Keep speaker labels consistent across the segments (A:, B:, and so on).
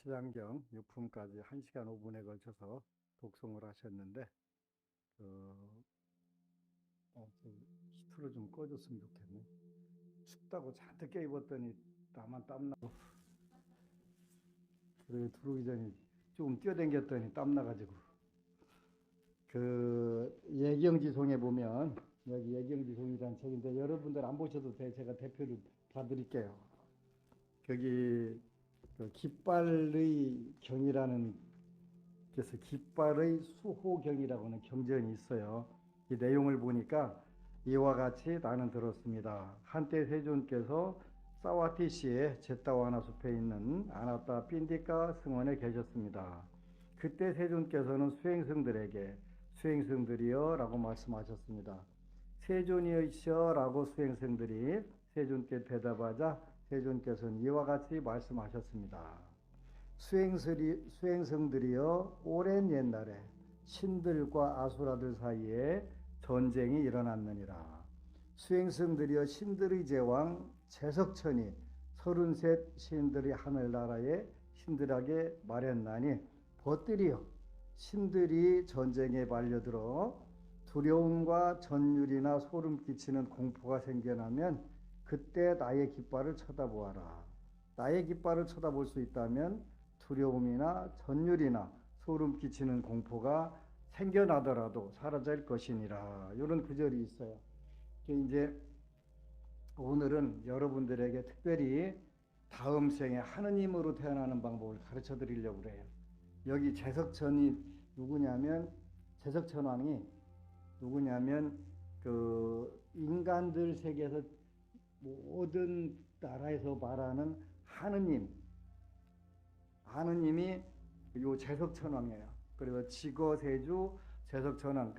A: 사장경 유품까지 1시간 5분에 걸쳐서 독송을 하셨는데 히트를 좀 꺼줬으면 좋겠네. 춥다고 잔뜩 껴입었더니 나만 땀나고, 그리고 들어오기 전에 조금 뛰어댕겼더니 땀나가지고. 예경지송에 보면, 여기 예경지송이라는 책인데 여러분들 안 보셔도 돼. 제가 대표를 봐드릴게요. 거기 깃발의 경이라는, 그래서 깃발의 수호경이라고 하는 경전이 있어요. 이 내용을 보니까 이와 같이 나는 들었습니다. 한때 세존께서 사와티시의 제타와나 숲에 있는 아나타 핀디카 승원에 계셨습니다. 그때 세존께서는 수행승들이여 라고 말씀하셨습니다. 세존이시여 라고 수행승들이 세존께 대답하자 세존께서는 이와 같이 말씀하셨습니다. 수행승들이여, 오랜 옛날에 신들과 아수라들 사이에 전쟁이 일어났느니라. 수행승들이여, 신들의 제왕 제석천이 33 신들이 하늘나라에 신들에게 말했나니, 벗들이여, 신들이 전쟁에 말려들어 두려움과 전율이나 소름 끼치는 공포가 생겨나면 그때 나의 깃발을 쳐다보아라. 나의 깃발을 쳐다볼 수 있다면 두려움이나 전율이나 소름 끼치는 공포가 생겨나더라도 사라질 것이니라. 이런 구절이 있어요. 이제 오늘은 여러분들에게 특별히 다음 생에 하느님으로 태어나는 방법을 가르쳐 드리려고 그래요. 여기 제석천이 누구냐면, 제석천왕이 누구냐면 인간들 세계에서 모든 나라에서 말하는 하느님이 요 제석천왕이에요. 그래서 지거세주 제석천왕,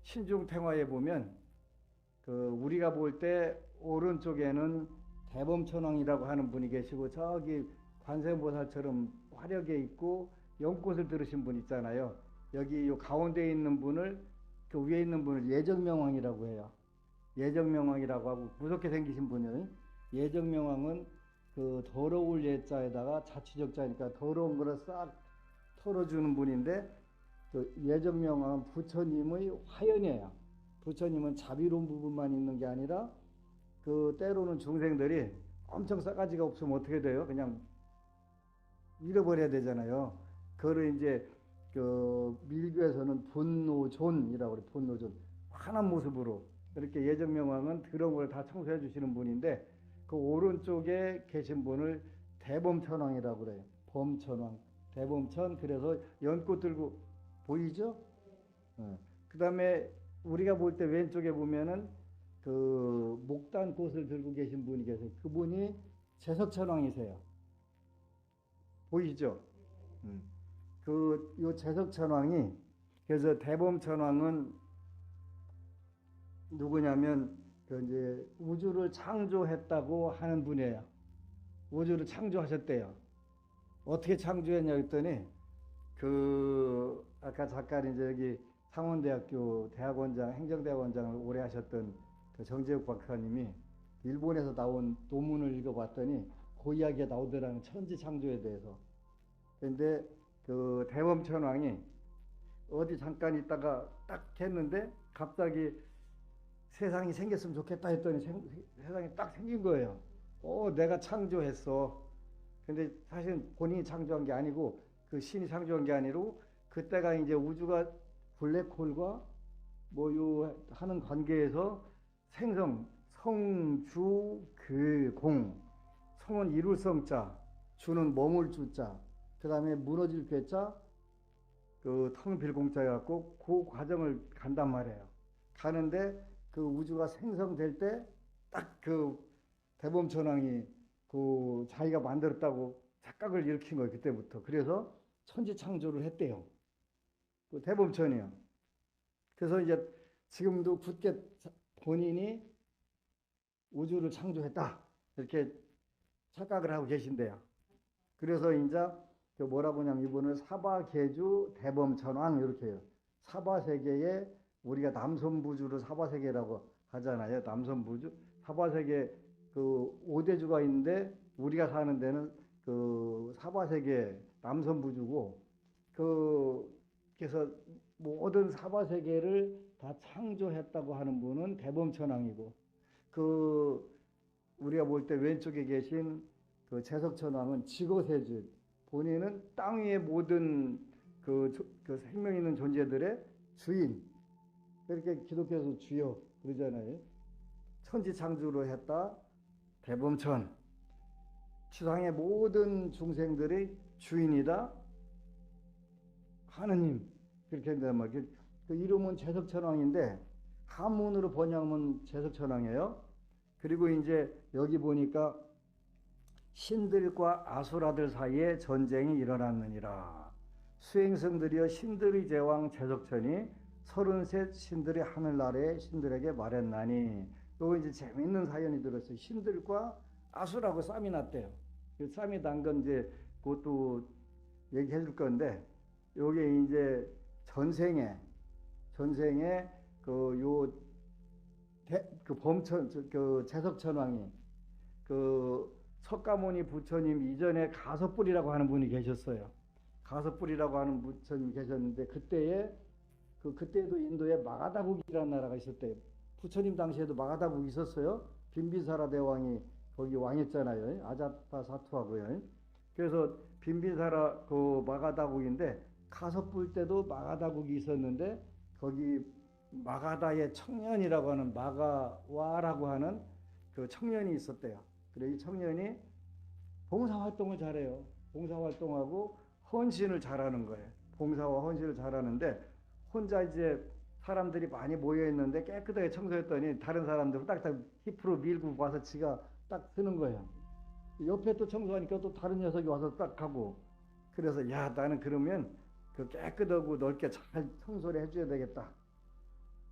A: 신중탱화에 보면 우리가 볼 때 오른쪽에는 대범천왕이라고 하는 분이 계시고, 저기 관세음보살처럼 화력에 있고 연꽃을 들으신 분 있잖아요. 여기 요 가운데 있는 분을, 위에 있는 분을 예정명왕이라고 해요. 예정명왕이라고 하고, 무섭게 생기신 분이에요. 예정명왕은 더러울 예자에다가 자취적자니까 더러운 거를 싹 털어주는 분인데, 예정명왕은 부처님의 화연이에요. 부처님은 자비로운 부분만 있는 게 아니라 때로는 중생들이 엄청 싸가지가 없으면 어떻게 돼요? 그냥 잃어버려야 되잖아요. 그거를 이제 밀교에서는 분노존이라고 그래요. 분노존. 환한 모습으로 이렇게 예정명왕은 그런 걸 다 청소해 주시는 분인데, 오른쪽에 계신 분을 대범천왕이라고 그래요. 범천왕, 대범천. 그래서 연꽃 들고 보이죠? 그 다음에 우리가 볼 때 왼쪽에 보면은 목단꽃을 들고 계신 분이 계세요. 그분이 제석천왕이세요. 보이죠? 요 제석천왕이, 그래서 대범천왕은 누구냐면 이제 우주를 창조했다고 하는 분이에요. 우주를 창조하셨대요. 어떻게 창조했냐 했더니, 아까 잠깐 이제 여기 상원대학교 대학원장, 행정대학원장을 오래 하셨던 정재욱 박사님이 일본에서 나온 논문을 읽어봤더니 그 이야기가 나오더라는, 천지 창조에 대해서. 근데 대범천왕이 어디 잠깐 있다가 딱 했는데 갑자기 세상이 생겼으면 좋겠다 했더니 세상이 딱 생긴 거예요. 내가 창조했어. 근데 사실 본인이 창조한 게 아니고 신이 창조한 게 아니고, 그때가 이제 우주가 블랙홀과 하는 관계에서 생성, 성주 공, 성은 이룰 성자, 주는 머물 주자, 그 다음에 무너질 괴자, 텅 빌 공자여갖고 그 과정을 간단 말이에요. 가는데 우주가 생성될 때 딱 대범천왕이 자기가 만들었다고 착각을 일으킨 거예요. 그때부터. 그래서 천지창조를 했대요. 대범천이요. 그래서 이제 지금도 굳게 본인이 우주를 창조했다 이렇게 착각을 하고 계신대요. 그래서 이제 뭐라고 하냐면, 이분을 사바계주 대범천왕 이렇게 해요. 사바세계에, 우리가 남선부주를 사바세계라고 하잖아요. 남선부주, 사바세계 5대주가 있는데 우리가 사는 데는 그 사바세계 남선부주고 그래서 모든 사바세계를 다 창조했다고 하는 분은 대범천왕이고 우리가 볼 때 왼쪽에 계신 그 재석천왕은 지거세주 본인은 땅 위의 모든 그 생명 있는 존재들의 주인 그렇게 기독교에서 주여 그러잖아요. 천지창조로 했다 대범천 지상의 모든 중생들의 주인이다 하느님 그렇게 한단 말이에요. 그 이름은 재석천왕인데 한문으로 번역하면 재석천왕이에요. 그리고 이제 여기 보니까 신들과 아수라들 사이에 전쟁이 일어났느니라. 수행성들이여 신들의 제왕 재석천이 33 신들의 하늘나라의 신들에게 말했나니. 요거 이제 재밌는 사연이 들었어요. 신들과 아수라고 싸움이 났대요. 그 싸움이 난 건 이제 그것도 얘기해 줄 건데 요게 이제 전생에 재석천왕이 석가모니 부처님 이전에 가섭불이라고 하는 분이 계셨어요. 가섭불이라고 하는 부처님 계셨는데 그때도 인도에 마가다국이라는 나라가 있었대요. 부처님 당시에도 마가다국이 있었어요. 빈비사라 대왕이 거기 왕했잖아요. 아자타사투하고요. 그래서 빈비사라 그 마가다국인데 가섭불 때도 마가다국이 있었는데 거기 마가다의 청년이라고 하는 마가와라고 하는 그 청년이 있었대요. 그래 이 청년이 봉사활동을 잘해요. 봉사활동하고 헌신을 잘하는 거예요. 봉사와 헌신을 잘하는데 혼자 이제 사람들이 많이 모여 있는데 깨끗하게 청소했더니 다른 사람들 딱딱 힙으로 밀고 와서 지가 딱 쓰는 거예요. 옆에 또 청소하니까 또 다른 녀석이 와서 딱 하고 그래서 야 나는 그러면 그 깨끗하고 넓게 잘 청소를 해줘야 되겠다.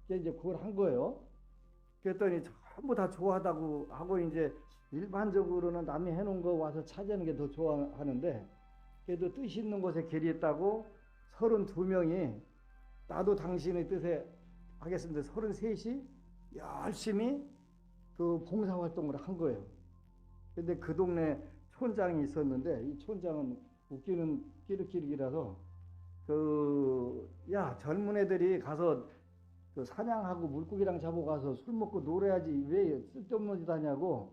A: 이제 그걸 한 거예요. 그랬더니 전부 다 좋아하다고 하고 이제 일반적으로는 남이 해놓은 거 와서 찾아내는 게 더 좋아하는데 그래도 뜻 있는 곳에 결의했다고 32명이 나도 당신의 뜻에 하겠습니다. 33이 열심히 그 봉사활동을 한 거예요. 근데 그 동네 촌장이 있었는데 이 촌장은 웃기는 끼르끼르기라서 야 젊은 애들이 가서 그 사냥하고 물고기랑 잡아가서 술 먹고 놀아야지 왜 쓸데없는 짓 하냐고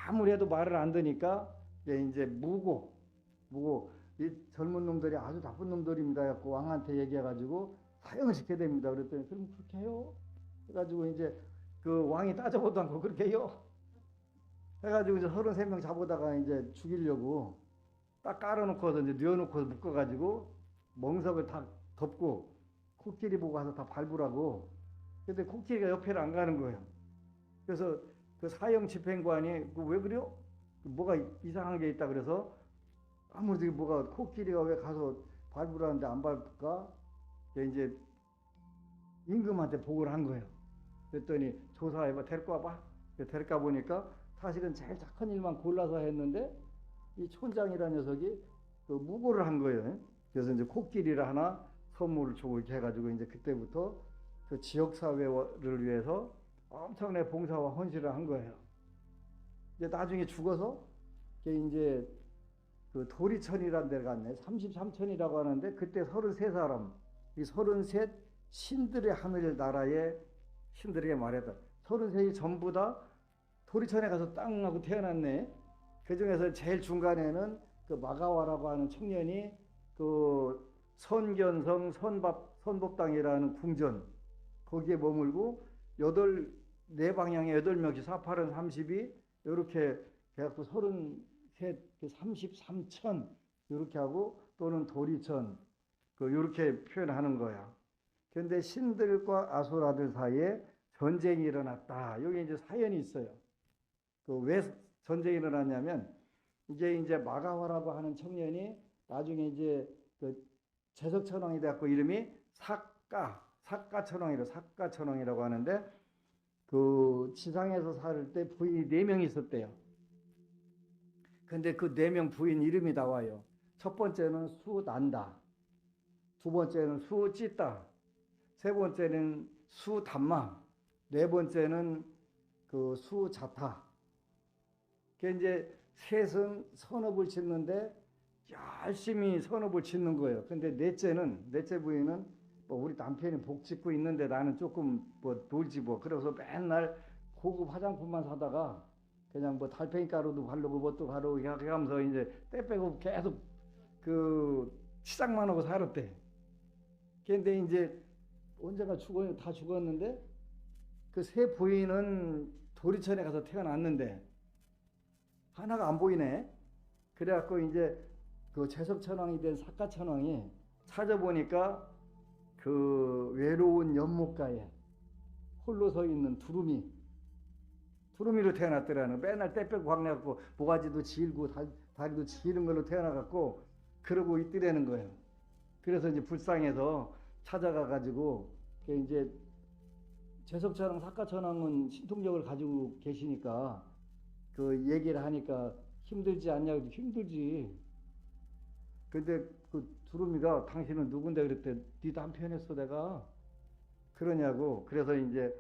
A: 아무리 해도 말을 안 듣니까 이제 무고 이 젊은 놈들이 아주 나쁜 놈들입니다 해갖고 왕한테 얘기해가지고 사형을 시켜야 됩니다. 그랬더니 그럼 그렇게 해요? 해가지고 이제 그 왕이 따져보도 않고 그렇게 해요? 해가지고 이제 33명 잡아다가 이제 죽이려고 딱 깔아놓고서 이제 뉘어놓고 묶어가지고 멍석을 다 덮고 코끼리 보고 가서 다 밟으라고. 근데 코끼리가 옆에를 안 가는 거예요. 그래서 그 사형 집행관이 왜 그래요? 뭐가 이상한 게 있다 그래서 아무리 뭐가 코끼리가 왜 가서 밟으라는데 안 밟을까? 이제 임금한테 보고를 한 거예요. 그랬더니 조사해봐 데리고 와봐. 데리고 보니까 사실은 제일 착한 일만 골라서 했는데 이 촌장이라는 녀석이 그 무고를 한 거예요. 그래서 이제 코끼리를 하나 선물을 주고 이렇게 해가지고 이제 그때부터 그 지역사회를 위해서 엄청나게 봉사와 헌신을 한 거예요. 이제 나중에 죽어서 이제 그 도리천이라는 데를 갔네. 33천이라고 하는데 그때 33사람, 이 33 신들의 하늘 나라의 신들에게 말했다. 33이 전부 다 도리천에 가서 땅 하고 태어났네. 그 중에서 제일 중간에는 그 마가와라고 하는 청년이 그 선견성 선법당이라는 궁전 거기에 머물고 네 방향에 8명씩 48은 32 이렇게 해갖고 33 33천 이렇게 하고 또는 도리천 이렇게 표현하는 거야. 그런데 신들과 아수라들 사이에 전쟁이 일어났다. 여기 이제 사연이 있어요. 왜 전쟁이 일어났냐면 이제 마가와라고 하는 청년이 나중에 이제 재석천왕이 돼갖고 이름이 사가천왕이라고 하는데 그 지상에서 살 때 부인이 4명이 있었대요. 근데 그 4명 부인 이름이 나와요. 첫 번째는 수난다, 두 번째는 수찢다, 세 번째는 수담마, 네 번째는 그 수자타. 그 이제 셋은 선업을 짓는데 열심히 선업을 짓는 거예요. 근데 넷째 부인은 뭐 우리 남편이 복 짓고 있는데 나는 조금 뭐 놀지 뭐. 그래서 맨날 고급 화장품만 사다가 그냥 뭐 달팽이 가루도 바르고 뭣도 바르고 이렇게 하면서 이제 때 빼고 계속 그 시장만 하고 살았대. 근데 이제 언젠가 다 죽었는데 그 세 부인은 도리천에 가서 태어났는데 하나가 안 보이네. 그래갖고 이제 그 제석천왕이 된 사카천왕이 찾아보니까 그 외로운 연못가에 홀로 서 있는 두루미로 태어났더라는. 맨날 때 빼고 광내갖고 모가지도 질고 다리도 지는 걸로 태어나갖고 그러고 있더라는 거예요. 그래서 이제 불쌍해서 찾아가가지고 이제 제석천왕 사카천왕은 신통력을 가지고 계시니까 그 얘기를 하니까 힘들지 않냐고. 힘들지. 근데 그 두루미가 당신은 누군데 그랬대. 네 남편이었어 내가. 그러냐고. 그래서 이제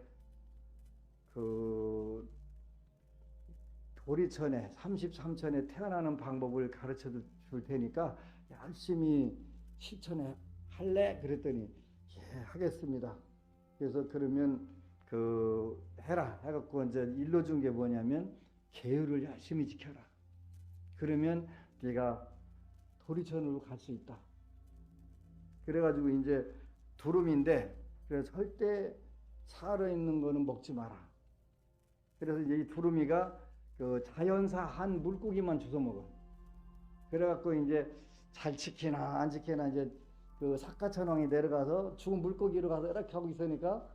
A: 그 도리천에 33천에 태어나는 방법을 가르쳐 줄 테니까 열심히 실천해 할래? 그랬더니 예 하겠습니다. 그래서 그러면 그 해라 해갖고 이제 일러준 게 뭐냐면 계율을 열심히 지켜라. 그러면 네가 도리천으로 갈 수 있다. 그래가지고 이제 두루미인데 그래서 절대 살아있는 거는 먹지 마라. 그래서 이제 이 두루미가 그 자연사 한 물고기만 주워 먹어. 그래갖고 이제 잘 지키나 안 지키나 이제 그 사카천왕이 내려가서 죽은 물고기로 가서 이렇게 하고 있으니까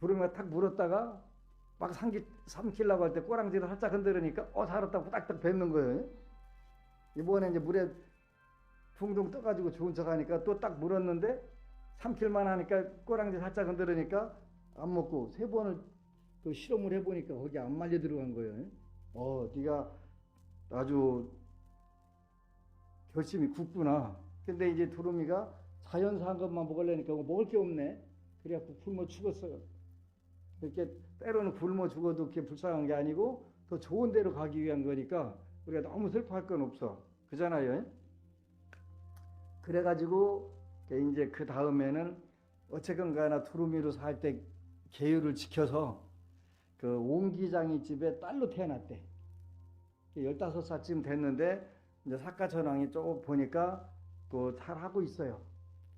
A: 두루미가 탁 물었다가 막 삼키려고 할 때 꼬랑지를 살짝 흔들으니까 살았다고 딱딱 뱉는 거예요. 이번에 이제 물에 둥둥 떠가지고 좋은 척 하니까 또 딱 물었는데 삼킬만 하니까 꼬랑지 살짝 흔들으니까 안 먹고 세 번을 그 실험을 해보니까 거기 안 말려 들어간 거예요. 네가 아주 결심이 굳구나. 근데 이제 두루미가 자연사 한 것만 먹으려니까 먹을 게 없네. 그래갖고 굶어 죽었어요. 이렇게 때로는 굶어 죽어도 그렇게 불쌍한 게 아니고 더 좋은 데로 가기 위한 거니까 우리가 너무 슬퍼할 건 없어. 그잖아요. 그래가지고 이제 그 다음에는 어쨌건 간에 두루미로 살 때 계율을 지켜서 그 옹기장이 집에 딸로 태어났대. 15살쯤 됐는데 이제 사카천왕이 쭉 보니까 그 잘하고 있어요.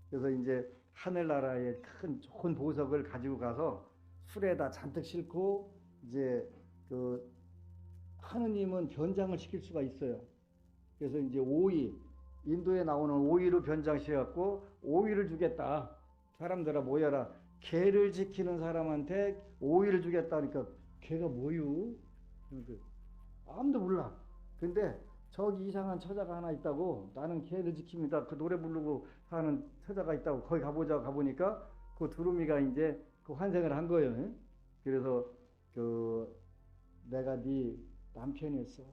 A: 그래서 이제 하늘나라에 큰 좋은 보석을 가지고 가서 술에다 잔뜩 싣고 이제 그 하느님은 변장을 시킬 수가 있어요. 그래서 이제 오이, 인도에 나오는 오이로 변장시켜갖고 오이를 주겠다. 사람들아 모여라. 개를 지키는 사람한테 오이를 주겠다니까 개가 뭐유? 아무도 몰라. 근데 저기 이상한 처자가 하나 있다고. 나는 개를 지킵니다. 그 노래 부르고 사는 처자가 있다고. 거기 가보자. 가보니까 그 두루미가 이제 그 환생을 한 거예요. 그래서 그 내가 네 남편이었어.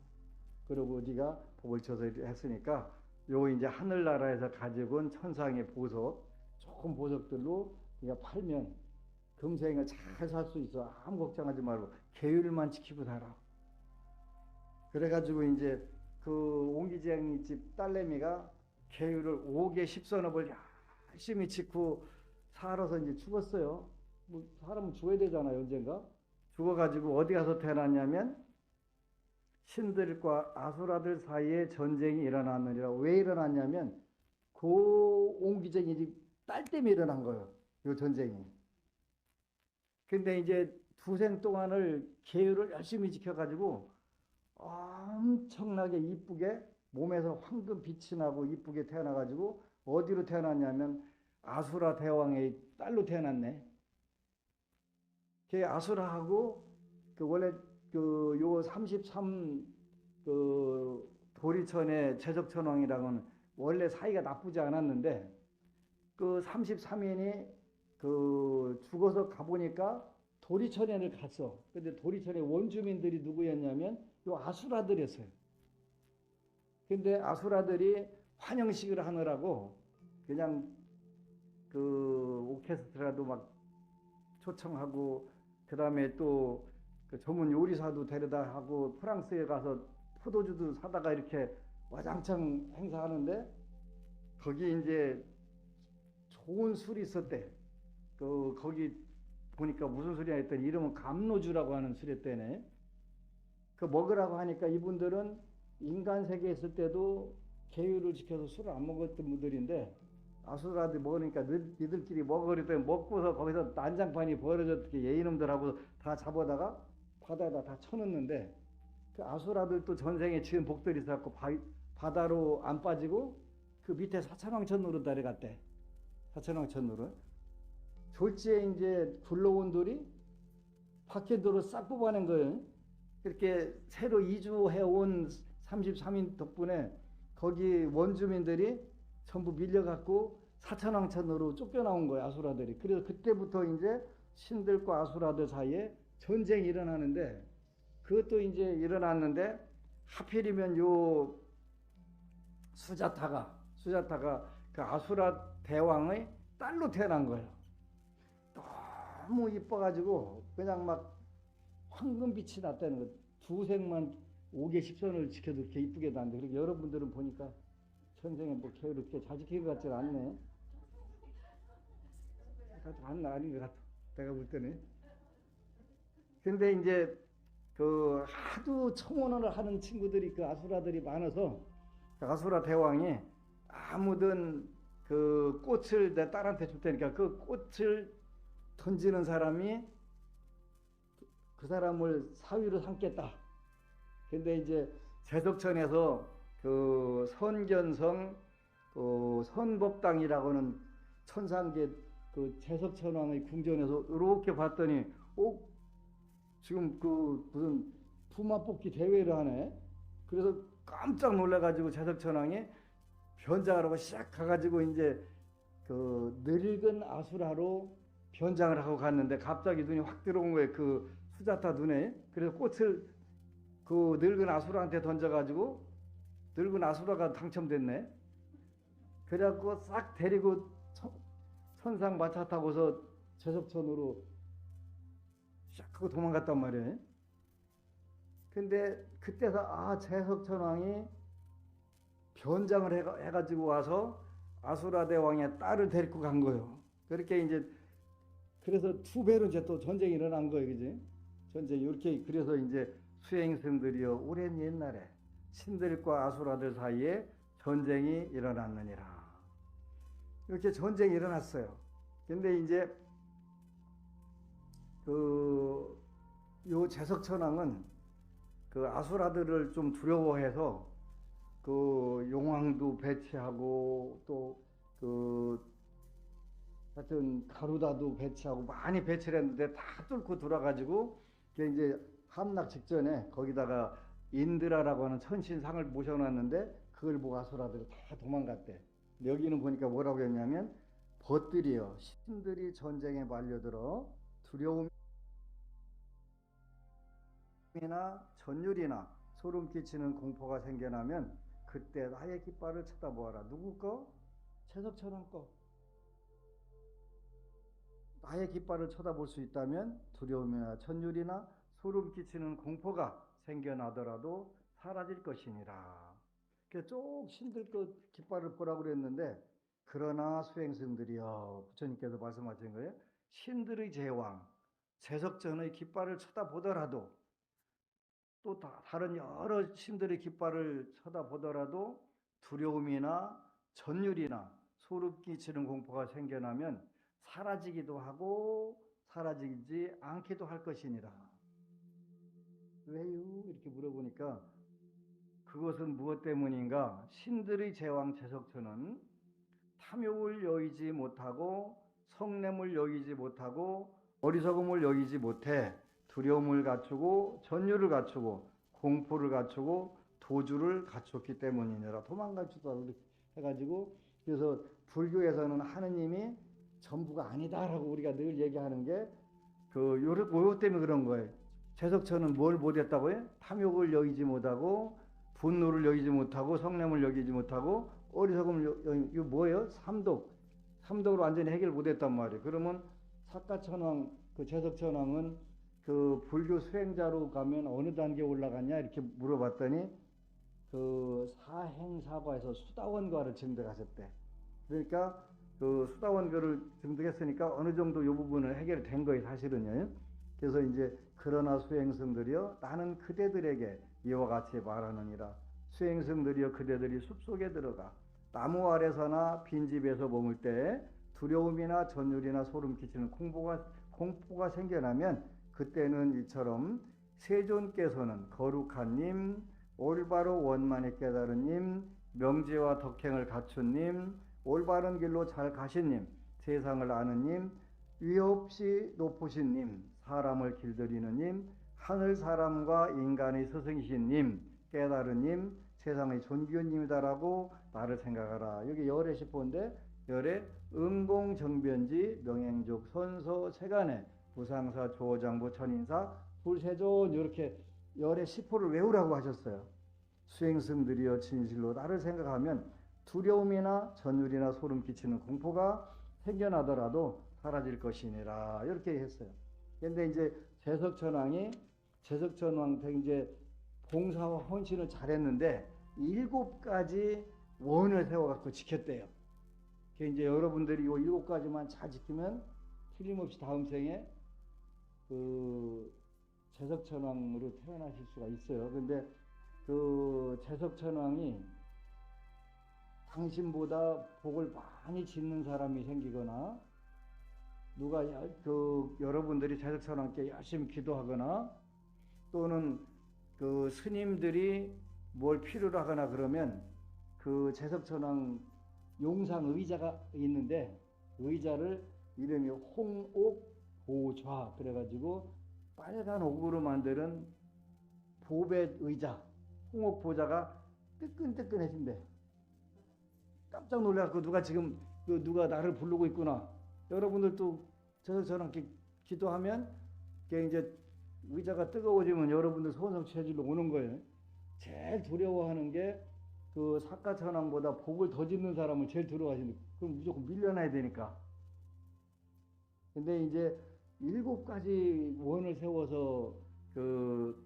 A: 그러고 네가 복을 쳐서 했으니까 요 이제 하늘나라에서 가지고 온 천상의 보석, 좋은 보석들로 네가 팔면 금생을 잘 살 수 있어. 아무 걱정하지 말고 계율만 지키고 살아. 그래가지고 이제 그 옹기장이 집 딸내미가 계율을 5개 10선업을 열심히 지키고 살아서 이제 죽었어요. 뭐 사람은 죽어야 되잖아요, 언젠가. 죽어가지고 어디 가서 태어났냐면 신들과 아수라들 사이에 전쟁이 일어났느니라. 왜 일어났냐면 그 옹기쟁이 집 딸 때문에 일어난 거예요. 이 전쟁이. 근데 이제 두생 동안을 계율을 열심히 지켜가지고 엄청나게 이쁘게 몸에서 황금 빛이 나고 이쁘게 태어나가지고 어디로 태어났냐면 아수라 대왕의 딸로 태어났네. 그 아수라하고 그 원래 그 요 33 그 도리천의 제석천왕이랑은 원래 사이가 나쁘지 않았는데 그 33인이 그 죽어서 가보니까 도리천에 갔어. 근데 도리천의 원주민들이 누구였냐면 요 아수라들이었어요. 근데 아수라들이 환영식을 하느라고 그냥 그 오케스트라도 막 초청하고 그다음에 또 그 전문 요리사도 데려다 하고 프랑스에 가서 포도주도 사다가 이렇게 와장창 행사하는데 거기 이제 좋은 술이 있었대. 거기 보니까 무슨 술이야 했더니 이름은 감로주라고 하는 술이었대네. 그 먹으라고 하니까 이분들은 인간 세계에 있을 때도 계율을 지켜서 술을 안 먹었던 분들인데 아수라들 먹으니까 니들끼리 먹으려더니 먹고서 거기서 난장판이 벌어졌게 예이놈들하고 다 잡아다가 바다에다 다 쳐넣는데 그 아수라들도 전생에 지은 복들이 있어갖고 바다로 안 빠지고 그 밑에 사천왕천루로 내려갔대. 사천왕천루로. 졸지에 이제 굴러온 돌이 밖에 돌을 싹 뽑아낸 거예요. 그렇게 새로 이주해온 33인 덕분에 거기 원주민들이 전부 밀려갖고 사천왕천루로 쫓겨나온 거예요. 아수라들이. 그래서 그때부터 이제 신들과 아수라들 사이에 전쟁이 일어나는데 그것도 이제 일어났는데 하필이면 요 수자타가 그 아수라 대왕의 딸로 태어난 거예요. 너무 이뻐가지고 그냥 막 황금빛이 났다는 거. 두색만 5개 10선을 지켜도 이렇게 이쁘게 나는데 그리고 여러분들은 보니까 전생에 뭐 그렇게 잘 지킨 것 같지는 않네. 아닌 것 같아. 내가 볼 때는. 근데 이제 그 하도 청혼을 하는 친구들이 그 아수라들이 많아서 그 아수라 대왕이 아무든 그 꽃을 내 딸한테 줄 테니까 그 꽃을 던지는 사람이 그 사람을 사위로 삼겠다. 근데 이제 제석천에서 그 선견성 선법당이라고는 천상계 그 제석천왕의 궁전에서 이렇게 봤더니 지금 그 무슨 부마 뽑기 대회를 하네. 그래서 깜짝 놀라가지고 제석천왕이 변장을 하고 샥 가가지고 이제 그 늙은 아수라로 변장을 하고 갔는데 갑자기 눈이 확 들어온 거예요. 그 수자타 눈에. 그래서 꽃을 그 늙은 아수라한테 던져가지고 늙은 아수라가 당첨됐네. 그래갖고 싹 데리고 선상 마차 타고서 제석천으로 샥 하고 도망갔단 말이에요. 근데 그때서 제석천왕이 변장을 해가지고 와서 아수라 대왕의 딸을 데리고 간 거예요. 그렇게 이제 그래서 두 배로 이제 또 전쟁이 일어난 거예요, 그지? 전쟁이 이렇게. 그래서 이제 수행승들이여 오랜 옛날에 신들과 아수라들 사이에 전쟁이 일어났느니라. 이렇게 전쟁이 일어났어요. 근데 이제 요 제석천왕은 그 아수라들을 좀 두려워해서 그 용왕도 배치하고 하여튼 가루다도 배치하고 많이 배치를 했는데 다 뚫고 들어가지고 이제 함락 직전에 거기다가 인드라라고 하는 천신상을 모셔놨는데 그걸 보고 아수라들이 다 도망갔대. 여기는 보니까 뭐라고 했냐면 벗들이여 신들이 전쟁에 말려들어 두려움이나 전율이나 소름 끼치는 공포가 생겨나면 그때 나의 깃발을 쳐다보아라. 누구 거? 제석천왕 거. 나의 깃발을 쳐다볼 수 있다면 두려움이나 전율이나 소름 끼치는 공포가 생겨나더라도 사라질 것이니라. 그래서 쭉 신들 것 깃발을 보라고 그랬는데 그러나 수행승들이여 부처님께서 말씀하신 거예요. 신들의 제왕 제석천의 깃발을 쳐다보더라도 또 다른 여러 신들의 깃발을 쳐다보더라도 두려움이나 전율이나 소름 끼치는 공포가 생겨나면 사라지기도 하고 사라지지 않기도 할 것이니라. 왜요? 이렇게 물어보니까 그것은 무엇 때문인가? 신들의 제왕 제석천은 탐욕을 여기지 못하고 성냄을 여기지 못하고 어리석음을 여기지 못해 두려움을 갖추고 전율을 갖추고 공포를 갖추고 도주를 갖췄기 때문이니라. 도망갈 줄도 해가지고 그래서 불교에서는 하느님이 전부가 아니다라고 우리가 늘 얘기하는 게 요 때문에 그런 거예요. 제석천은 뭘 못했다고요? 탐욕을 여기지 못하고 분노를 여기지 못하고 성냄을 여기지 못하고 어리석음을 이거 뭐예요? 삼독으로 완전히 해결 못했단 말이에요. 그러면 사가천왕 그 제석천왕은 그 불교 수행자로 가면 어느 단계 올라갔냐 이렇게 물어봤더니 그 사행사과에서 수다원과를 증득하셨대. 그러니까 그 수다원과를 증득했으니까 어느 정도 이 부분은 해결이 된 거예요, 사실은요. 그래서 이제 그러나 수행승들이여 나는 그대들에게 이와 같이 말하느니라. 수행승들이여 그대들이 숲속에 들어가 나무 아래서나 빈집에서 머물 때 두려움이나 전율이나 소름 끼치는 공포가 생겨나면 그때는 이처럼 세존께서는 거룩한 님, 올바로 원만히 깨달은 님, 명제와 덕행을 갖춘 님, 올바른 길로 잘 가신 님, 세상을 아는 님, 위없이 높으신 님, 사람을 길들이는 님, 하늘 사람과 인간의 스승이신 님, 깨달은 님, 세상의 존귀한 님이다라고 나를 생각하라. 여기 열의 시포인데 열의 응공정변지 명행족 선서 세간에 부상사 조장부 천인사 불세존 이렇게 열의 시포를 외우라고 하셨어요. 수행승들이여 진실로 나를 생각하면 두려움이나 전율이나 소름 끼치는 공포가 생겨나더라도 사라질 것이니라 이렇게 했어요. 근데 이제 제석천왕 이제 봉사와 헌신을 잘했는데 7가지 원을 세워갖고 지켰대요. 이제 여러분들이 이 7가지만 잘 지키면 틀림없이 다음 생에 그 제석천왕으로 태어나실 수가 있어요. 근데 그 제석천왕이 당신보다 복을 많이 짓는 사람이 생기거나 누가 그 여러분들이 제석천왕께 열심히 기도하거나 또는 그 스님들이 뭘 필요로 하거나 그러면 그 제석천왕 용상 의자가 있는데 의자를 이름이 홍옥보좌 그래가지고 빨간 옥으로 만드는 보배 의자 홍옥보좌가 뜨끈뜨끈해진대. 깜짝 놀라서 누가 나를 부르고 있구나. 여러분들도 제석천왕 기도하면 그게 이제 의자가 뜨거워지면 여러분들 소원성취해주러 오는 거예요. 제일 두려워하는 게 그 사카천왕보다 복을 더 짓는 사람을 제일 두려워하시는데 그럼 무조건 밀려나야 되니까. 근데 이제 7가지 원을 세워서 그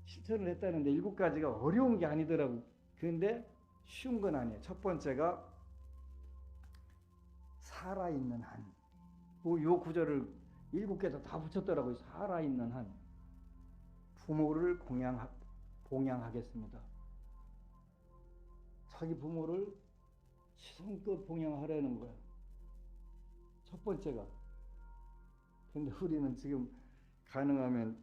A: 실천을 했다는데 7가지가 어려운 게 아니더라고. 근데 쉬운 건 아니에요. 첫 번째가 살아있는 한. 요 구절을 7개에서 다 붙였더라고요. 살아있는 한. 부모를 봉양하겠습니다. 자기 부모를 지성껏 봉양하려는 거야. 첫 번째가. 근데 우리는 지금 가능하면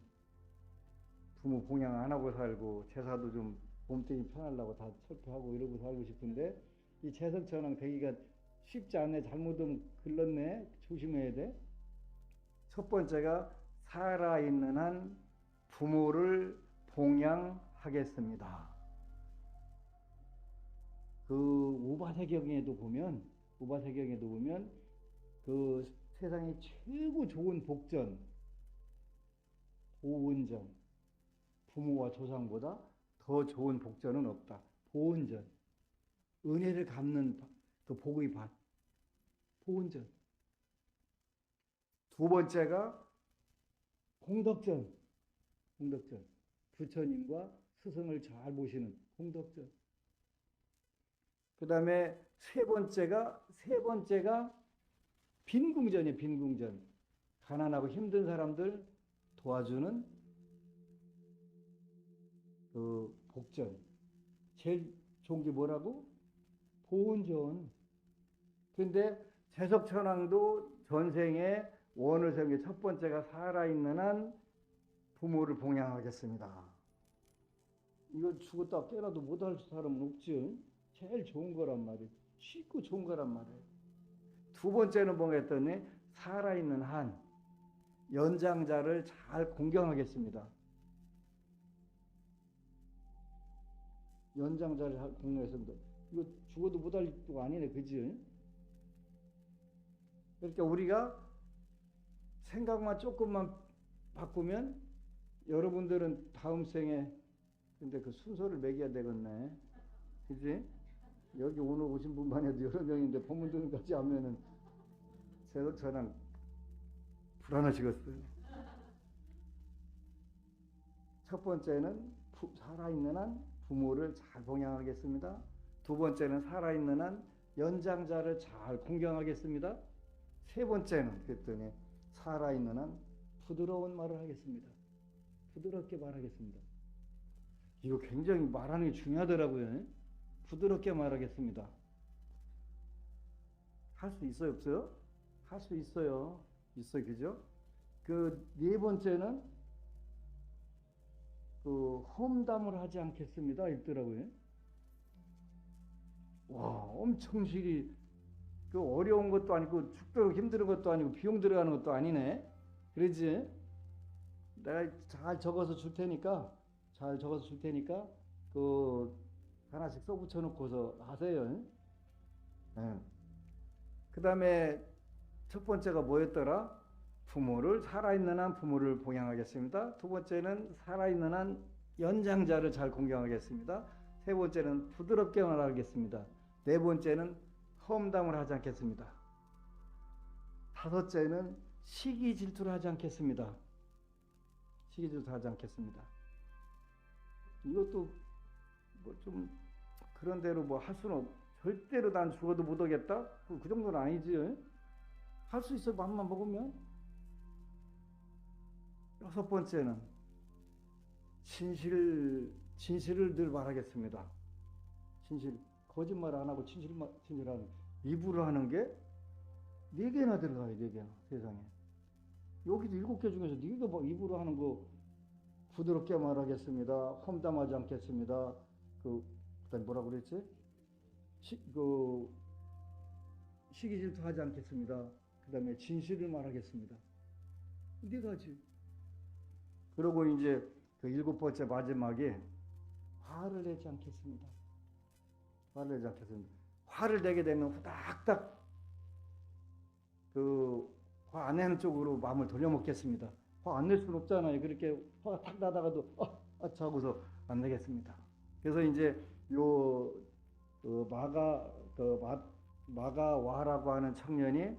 A: 부모 봉양 안 하고 살고 제사도 좀 몸뚱이 편하려고 다 철폐하고 이러고 살고 싶은데 이 제석천왕 되기가 쉽지 않네. 잘못하면 글렀네. 조심해야 돼. 첫 번째가 살아있는 한 부모를 봉양하겠습니다. 그 우바세경에도 보면 그 세상에 최고 좋은 복전, 보은전, 부모와 조상보다 더 좋은 복전은 없다. 보은전, 은혜를 갚는 그 복의 밭, 보은전. 두 번째가 공덕전, 부처님과 스승을 잘 모시는 공덕전. 그 다음에 세 번째가 빈궁전이에요. 빈궁전. 가난하고 힘든 사람들 도와주는 그 복전. 제일 좋은 게 뭐라고? 보은전. 근데 제석천왕도 전생에 원을 세운 게 첫 번째가 살아있는 한 부모를 봉양하겠습니다. 이거 죽었다 깨어나도 못할 사람은 없지. 제일 좋은 거란 말이에요. 쉽고 좋은 거란 말이에요. 두 번째는 뭐가 했더니 살아있는 한 연장자를 잘 공경하겠습니다. 연장자를 잘 공경했습니다. 이거 죽어도 못할 거 아니네, 그지? 그러니까 우리가 생각만 조금만 바꾸면 여러분들은 다음 생에 근데 그 순서를 매겨야 되겠네, 그지? 여기 오늘 오신 분만 해도 여러 명인데 법문 듣는까지 하면은 제석천왕 불안하시겠어요. 첫 번째는 살아있는 한 부모를 잘 봉양하겠습니다. 두 번째는 살아있는 한 연장자를 잘 공경하겠습니다. 세 번째는 그랬더니 살아있는 한 부드러운 말을 하겠습니다. 부드럽게 말하겠습니다. 이거 굉장히 말하는 게 중요하더라고요. 부드럽게 말하겠습니다. 할 수 있어요, 없어요? 할 수 있어요. 있어요, 그죠? 그 네 번째는 그 험담을 하지 않겠습니다. 있더라고요. 와, 엄청 실이 그 어려운 것도 아니고 죽도록 힘든 것도 아니고 비용 들어가는 것도 아니네. 그러지? 내가 잘 적어서 줄 테니까 그 하나씩 써붙여 놓고서 하세요. 네. 그 다음에 첫 번째가 뭐였더라? 부모를 살아있는 한 부모를 봉양하겠습니다. 두 번째는 살아있는 한 연장자를 잘 공경하겠습니다. 세 번째는 부드럽게 말하겠습니다. 네 번째는 험담을 하지 않겠습니다. 다섯째는 시기 질투를 하지 않겠습니다. 시기 질투 하지 않겠습니다. 이것도 뭐 좀 그런 대로 뭐 할 수는 절대로 난 죽어도 못 오겠다? 그 정도는 아니지. 할 수 있어, 맘만 먹으면. 여섯 번째는 진실을 늘 말하겠습니다. 진실, 거짓말 안 하고 진실하는 입으로 하는 게 4개나 들어가요. 4개나 세상에. 여기도 7개 중에서 4개가 뭐 입으로 하는 거 부드럽게 말하겠습니다. 험담하지 않겠습니다. 그다음에 뭐라고 그랬지? 시기 질투하지 않겠습니다. 그 다음에 진실을 말하겠습니다. 4가지. 그리고 이제 그 7번째 마지막에 화를 내지 않겠습니다. 화를 내지 않겠습니다. 화를 내게 되면 후닥닥 화 안 내는 쪽으로 마음을 돌려먹겠습니다. 화 안 낼 수는 없잖아요. 그렇게 화가 탁 나다가도 하고서 안 내겠습니다. 그래서 이제 마가와라고 하는 청년이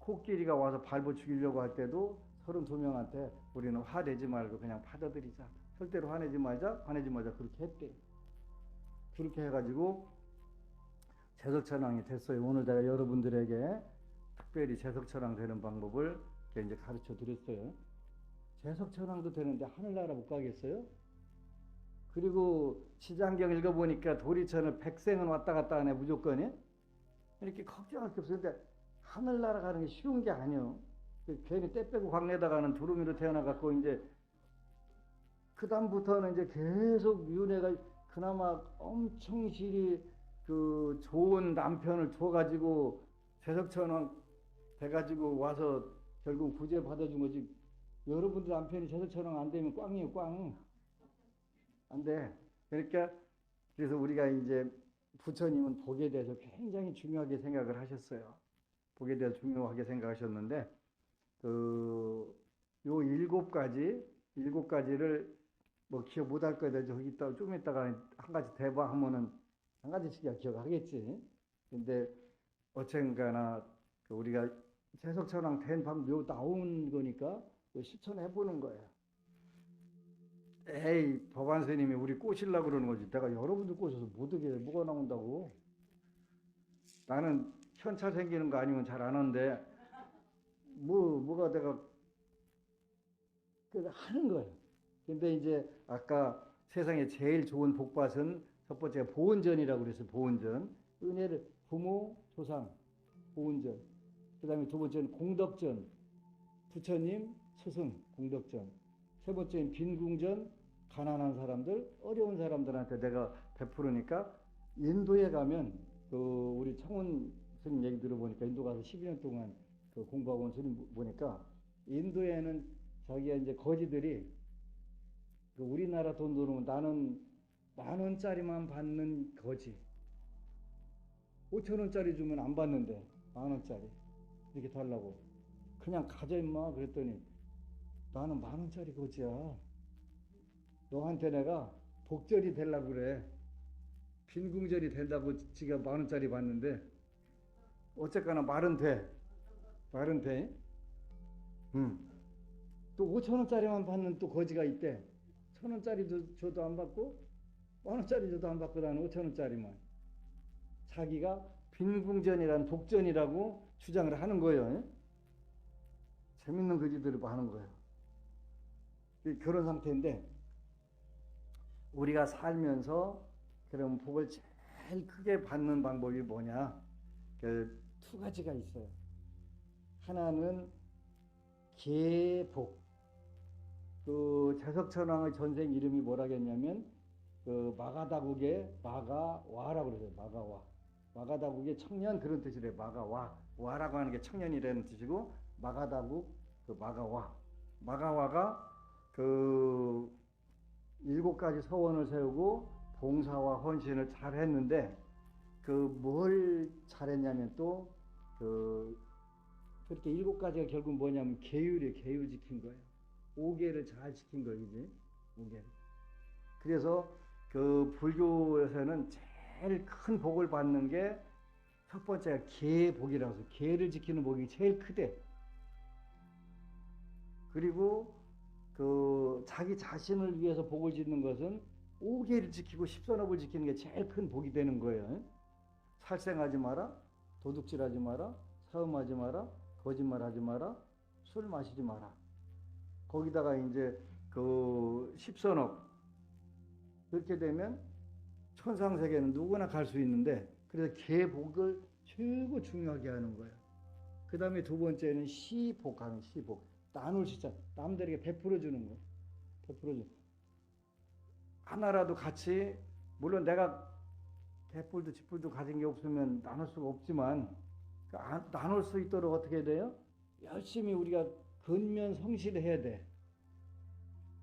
A: 코끼리가 와서 밟아 죽이려고 할 때도 32명한테 우리는 화내지 말고 그냥 받아들이자. 절대로 화내지 말자. 그렇게 했대요. 그렇게 해가지고 제석천왕이 됐어요. 오늘 내가 여러분들에게 특별히 제석천왕 되는 방법을 이제 가르쳐 드렸어요. 제석천왕도 되는데 하늘나라 못 가겠어요? 그리고 시장경 읽어보니까 도리천을 백생은 왔다 갔다 하네, 무조건이. 이렇게 걱정할 게 없어요. 근데 하늘나라 가는 게 쉬운 게 아니에요. 괜히 때 빼고 광내다가는 두루미로 태어나갖고 이제 그 다음부터는 이제 계속 윤회가 그나마 엄청 실이 그 좋은 남편을 줘가지고 제석천왕 돼가지고 와서 결국 구제 받아준 거지. 여러분들 남편이 제석천왕 안 되면 꽝이에요, 꽝. 안 돼. 그러니까 그래서 우리가 이제 부처님은 복에 대해서 굉장히 중요하게 생각을 하셨어요. 복에 대해서 중요하게 생각하셨는데 요 7가지를 뭐 기억 못할 거야. 저기 있다 좀 있다가 한 가지 대봐 하면은 한 가지씩이야 기억하겠지. 근데 어쨌거나 우리가 제석천왕 된 묘 나온 거니까 실천해 보는 거예요. 에이, 법안 스님이 우리 꼬시려고 그러는 거지. 내가 여러분들 꼬셔서 못하게 뭐가 나온다고. 나는 현차 생기는 거 아니면 잘 안 하는데 뭐가 내가 하는 거예요. 근데 이제 아까 세상에 제일 좋은 복밭은 첫 번째가 보은전이라고 그랬어요. 보은전. 은혜를 부모, 조상, 보은전. 그 다음에 두 번째는 공덕전. 부처님, 스승, 공덕전. 세 번째는 빈궁전. 가난한 사람들, 어려운 사람들한테 내가 베푸르니까 인도에 가면 우리 청운 스님 얘기 들어보니까 인도 가서 12년 동안 공부하고 온 스님 보니까 인도에는 자기가 이제 거지들이 우리나라 돈으로 나는 10,000원짜리만 받는 거지. 5,000원짜리 주면 안 받는데 10,000원짜리 이렇게 달라고. 그냥 가져 임마 그랬더니 나는 10,000원짜리 거지야. 너한테 내가 복절이 되려고 그래. 빈궁절이 된다고 지가 10,000원짜리 받는데 어쨌거나 말은 돼. 또 5,000원짜리만 받는 또 거지가 있대. 1,000원짜리 줘도 안 받고 10,000원짜리 줘도 안 받고 나는 5,000원짜리만. 자기가 빈궁전이라는 독전이라고 주장을 하는 거예요. 재밌는 거지들을 하는 거예요. 그런 상태인데 우리가 살면서 그럼 복을 제일 크게 받는 방법이 뭐냐? 두 가지가 있어요. 하나는 계복. 재석천왕의 전생 이름이 뭐라겠냐면 마가다국의 마가와라고 그러죠. 마가와. 마가다국의 청년 그런 뜻이래요. 마가와. 와라고 하는 게 청년이라는 뜻이고 마가다국 마가와. 마가와가 7가지 서원을 세우고 봉사와 헌신을 잘 했는데 뭘 잘했냐면 또 그렇게 7가지가 결국 뭐냐면 계율이에요. 계율 지킨 거예요. 5계를 잘 지킨 거이지. 5계를. 그래서 불교에서는 제일 큰 복을 받는 게 첫 번째가 계복이라고 해서 계를 지키는 복이 제일 크대. 그리고 자기 자신을 위해서 복을 짓는 것은 5계를 지키고 10선업을 지키는 게 제일 큰 복이 되는 거예요. 살생하지 마라, 도둑질하지 마라, 사음하지 마라, 거짓말하지 마라, 술 마시지 마라. 거기다가 이제 10선업 그렇게 되면 천상세계는 누구나 갈 수 있는데 그래서 계복을 최고 중요하게 하는 거예요. 그 다음에 두 번째는 시복하는 시복. 나눌 수 있잖아. 남들에게 베풀어 주는 거. 베풀어 주. 하나라도 같이 물론 내가 개뿔도 쥐뿔도 가진 게 없으면 나눌 수가 없지만 나눌 수 있도록 어떻게 돼요? 열심히 우리가 근면성실을 해야 돼.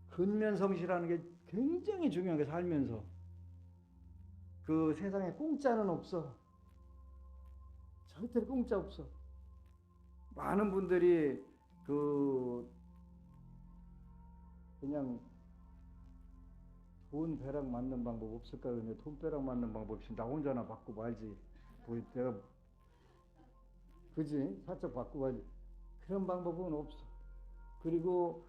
A: 근면성실하는 게 굉장히 중요한 게 살면서. 세상에 공짜는 없어. 절대로 공짜 없어. 많은 분들이 그냥 돈 벼락 맞는 방법 없을까? 그러면 돈 벼락 맞는 방법 없이 나 혼자나 받고 말지. 뭐 내가 그지? 살짝 받고 말지. 그런 방법은 없어. 그리고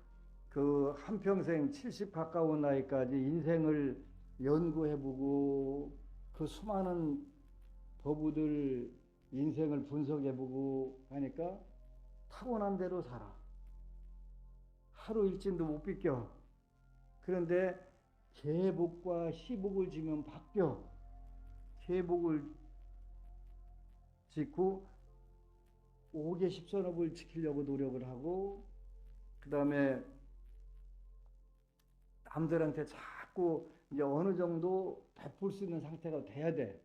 A: 한평생 70 가까운 나이까지 인생을 연구해보고 수많은 법우들 인생을 분석해보고 하니까 타고난 대로 살아. 하루 일진도 못 비껴. 그런데 계복과 시복을 지면 바뀌어. 계복을 짓고 5계 10선업을 지키려고 노력을 하고 그 다음에 남들한테 자꾸 이제 어느 정도 베풀 수 있는 상태가 돼야 돼.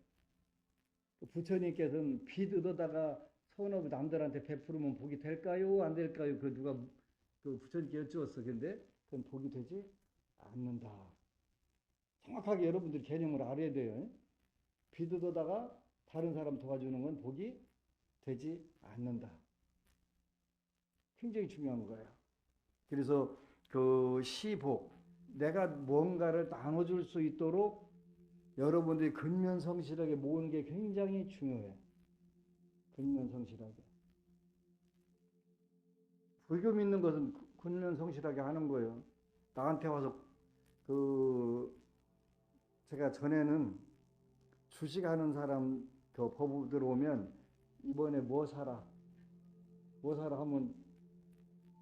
A: 부처님께서는 빚 얻어다가 선업을 남들한테 베풀으면 복이 될까요? 안 될까요? 누가 부처님께 여쭈었어. 근데 그건 복이 되지 않는다. 정확하게 여러분들이 개념을 알아야 돼요. 빚 얻어다가 다른 사람 도와주는 건 복이 되지 않는다. 굉장히 중요한 거예요. 그래서 시복, 내가 뭔가를 나눠줄 수 있도록 여러분들이 근면성실하게 모으는 게 굉장히 중요해. 근면성실하게. 불교 믿는 것은 근면성실하게 하는 거예요. 나한테 와서 제가 전에는 주식하는 사람 법우들 오면 이번에 뭐 사라 하면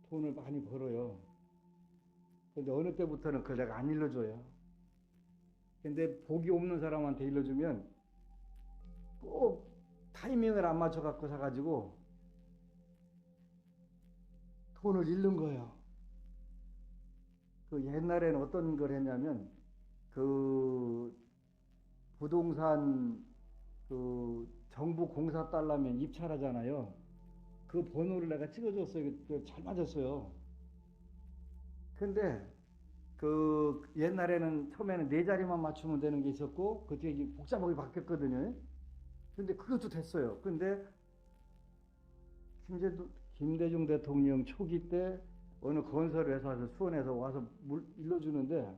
A: 돈을 많이 벌어요. 근데 어느 때부터는 그걸 내가 안 일러줘요. 근데 복이 없는 사람한테 일러주면 꼭 타이밍을 안 맞춰갖고 사가지고 돈을 잃는 거예요. 옛날에는 어떤 걸 했냐면 부동산 정부 공사 딸라면 입찰하잖아요. 그 번호를 내가 찍어줬어요. 잘 맞았어요. 근데 옛날에는 처음에는 4자리만 맞추면 되는 게 있었고 그때 복잡하게 바뀌었거든요. 근데 그것도 됐어요. 근데 김대중 대통령 초기 때 어느 건설회사에서 수원에서 와서 일러주는데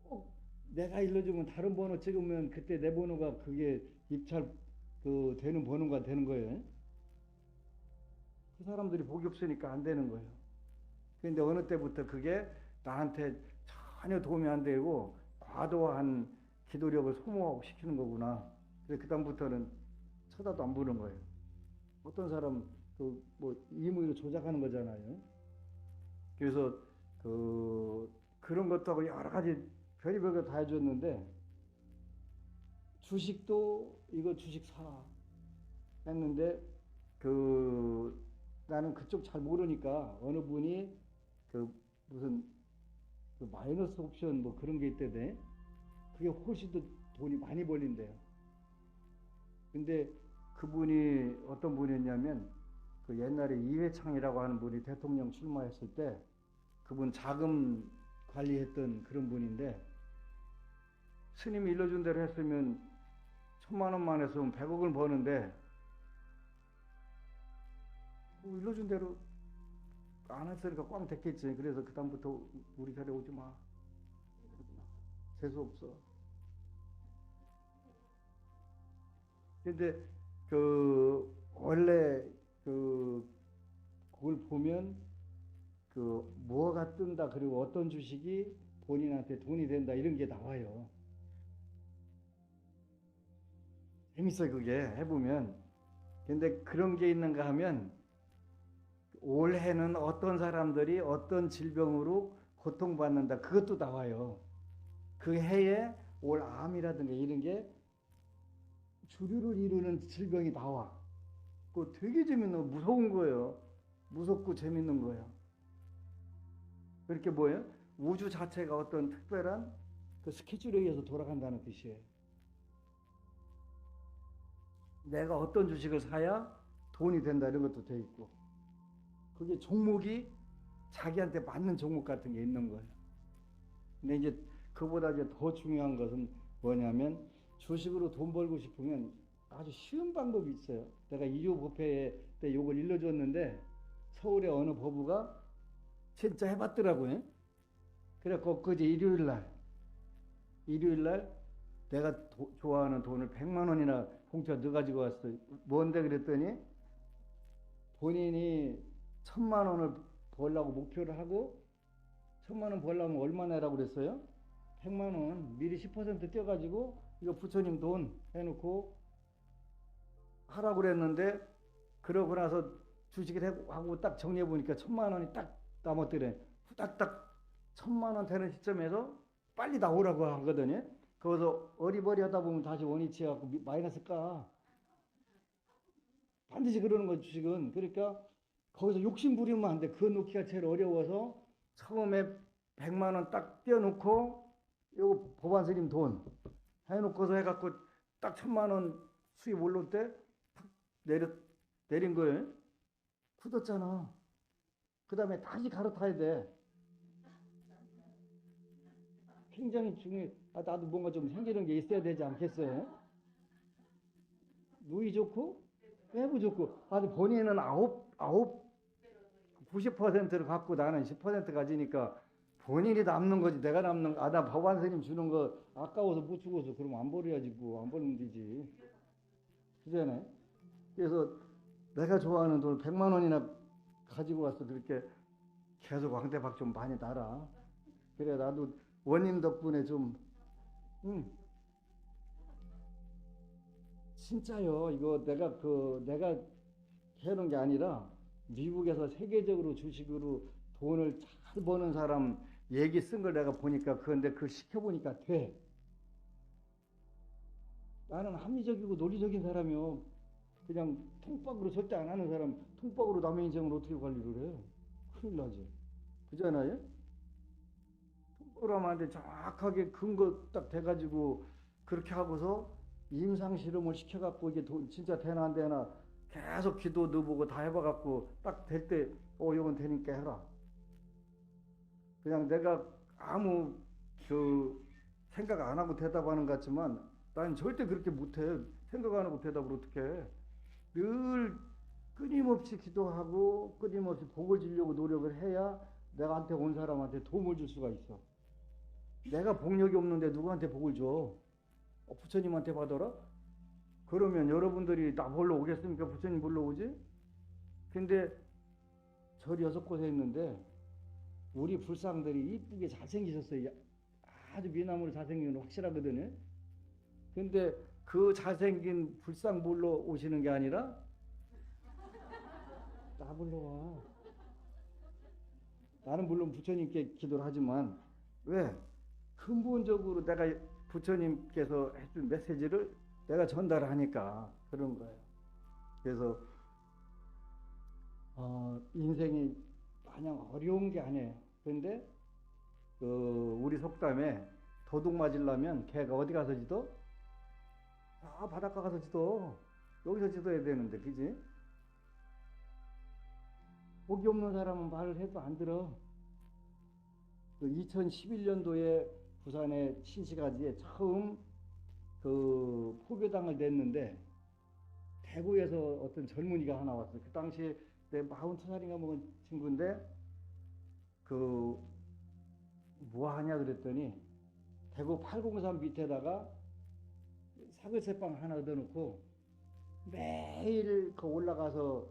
A: 꼭 내가 일러주면 다른 번호 찍으면 그때 내 번호가 그게 입찰 되는 번호가 되는 거예요. 그 사람들이 복이 없으니까 안 되는 거예요. 근데 어느 때부터 그게 나한테 전혀 도움이 안 되고 과도한 기도력을 소모시키는 거구나. 그래서 그다음부터는 쳐다도 안 보는 거예요. 어떤 사람 뭐 임의로 조작하는 거잖아요. 그래서 그런 것도 하고 여러 가지 별의별 거 다 해줬는데 주식도 이거 주식 사 했는데 나는 그쪽 잘 모르니까 어느 분이 무슨 마이너스 옵션 뭐 그런 게 있대네. 그게 훨씬 더 돈이 많이 벌린대요. 근데 그분이 어떤 분이었냐면 옛날에 이회창이라고 하는 분이 대통령 출마했을 때 그분 자금 관리했던 그런 분인데 스님이 일러준 대로 했으면 1,000만 원만 했으면 100억을 버는데 뭐 일러준 대로 안 했으니까 꽝 됐겠지. 그래서 그다음부터 우리 자리에 오지 마. 재수 없어. 근데 원래 그걸 보면 뭐가 뜬다 그리고 어떤 주식이 본인한테 돈이 된다 이런 게 나와요. 재밌어요 그게 해보면. 근데 그런 게 있는가 하면 올해는 어떤 사람들이 어떤 질병으로 고통받는다 그것도 나와요. 그 해에 올 암이라든가 이런 게 주류를 이루는 질병이 나와. 그거 되게 재밌는 무서운 거예요. 무섭고 재밌는 거예요. 그렇게 뭐예요? 우주 자체가 어떤 특별한 스케줄에 의해서 돌아간다는 뜻이에요. 내가 어떤 주식을 사야 돈이 된다 이런 것도 돼 있고 그게 종목이 자기한테 맞는 종목 같은 게 있는 거예요. 근데 이제 그보다 이제 더 중요한 것은 뭐냐면 주식으로 돈 벌고 싶으면 아주 쉬운 방법이 있어요. 내가 이주법회 때 요걸 일러줬는데 서울의 어느 법우가 진짜 해봤더라고요. 그래갖고 그제 일요일날 내가 좋아하는 돈을 100만 원이나 공짜 넣어가지고 왔어요. 뭔데 그랬더니 본인이 1,000만 원을 벌려고 목표를 하고 1,000만 원 벌려면 얼마 내라고 그랬어요? 100만 원 미리 10% 떼가지고 이거 부처님 돈 해놓고 하라고 그랬는데 그러고 나서 주식을 하고 딱 정리해 보니까 1,000만 원이 딱 남았더래. 후딱딱 1,000만 원 되는 시점에서 빨리 나오라고 하거든요. 거기서 어리버리 하다 보면 다시 원위치 해갖고 마이너스 까. 반드시 그러는 거 주식은. 그러니까 거기서 욕심 부리면 안 돼. 그거 놓기가 제일 어려워서 처음에 100만 원 딱 떼어놓고 요거 법안 스님 돈 해놓고서 해갖고 딱 1,000만 원 수입 올릴 때 탁 내린 거예요. 굳었잖아. 그 다음에 다시 갈아타야 돼. 굉장히 중요해. 나도 뭔가 좀 생기는 게 있어야 되지 않겠어요? 누이 좋고 외부 좋고. 본인은 90%를 갖고 나는 10% 가지니까 본인이 남는 거지. 내가 남는 거. 나 법안 스님 주는 거 아까워서 못 주고서 그러면 안 버려야지. 뭐 안 버리면 되지. 그잖아요. 그래서 내가 좋아하는 돈 100만 원이나 가지고 와서 그렇게 계속 왕대박 좀 많이 날아. 그래 나도 원님 덕분에 좀 진짜요. 이거 내가 해놓은 게 아니라 미국에서 세계적으로 주식으로 돈을 잘 버는 사람 얘기 쓴 걸 내가 보니까 그런데 그걸 시켜보니까 돼. 나는 합리적이고 논리적인 사람이요. 그냥 통박으로 절대 안 하는 사람, 통박으로 남의 인생을 어떻게 관리를 해? 큰일 나지. 그잖아요? 통박으로 하면 안 돼. 정확하게 근거 딱 돼가지고 그렇게 하고서 임상실험을 시켜갖고 이게 진짜 되나 안 되나 계속 기도 넣어보고 다 해봐갖고 딱 될 때, 이건 되니까 해라. 그냥 내가 아무 생각 안 하고 대답하는 것 같지만 난 절대 그렇게 못해. 생각 안 하고 대답을 어떻게 해. 늘 끊임없이 기도하고 끊임없이 복을 주려고 노력을 해야 내가한테 온 사람한테 도움을 줄 수가 있어. 내가 복력이 없는데 누구한테 복을 줘? 부처님한테 받아라? 그러면 여러분들이 나 보러 오겠습니까? 부처님 보러 오지? 근데 절 6곳에 있는데 우리 불상들이 이쁘게 잘생기셨어요. 아주 미남으로 잘생긴 건 확실하거든요. 근데 그 잘생긴 불상 불러 오시는 게 아니라 나 불러와. 나는 물론 부처님께 기도를 하지만 왜? 근본적으로 내가 부처님께서 해준 메시지를 내가 전달하니까 그런 거예요. 그래서 인생이 마냥 어려운 게 아니에요. 그런데 우리 속담에 도둑 맞으려면 걔가 어디 가서 지도? 바닷가 가서 지도. 여기서 지도해야 되는데, 그지? 복이 없는 사람은 말을 해도 안 들어. 2011년도에 부산의 신시가지에 처음 포교당을 냈는데 대구에서 어떤 젊은이가 하나 왔어요. 그 당시에 내 42살인가 먹은 친구인데 뭐 하냐 그랬더니 대구 803 밑에다가 사글세빵 하나 얻어놓고 매일 올라가서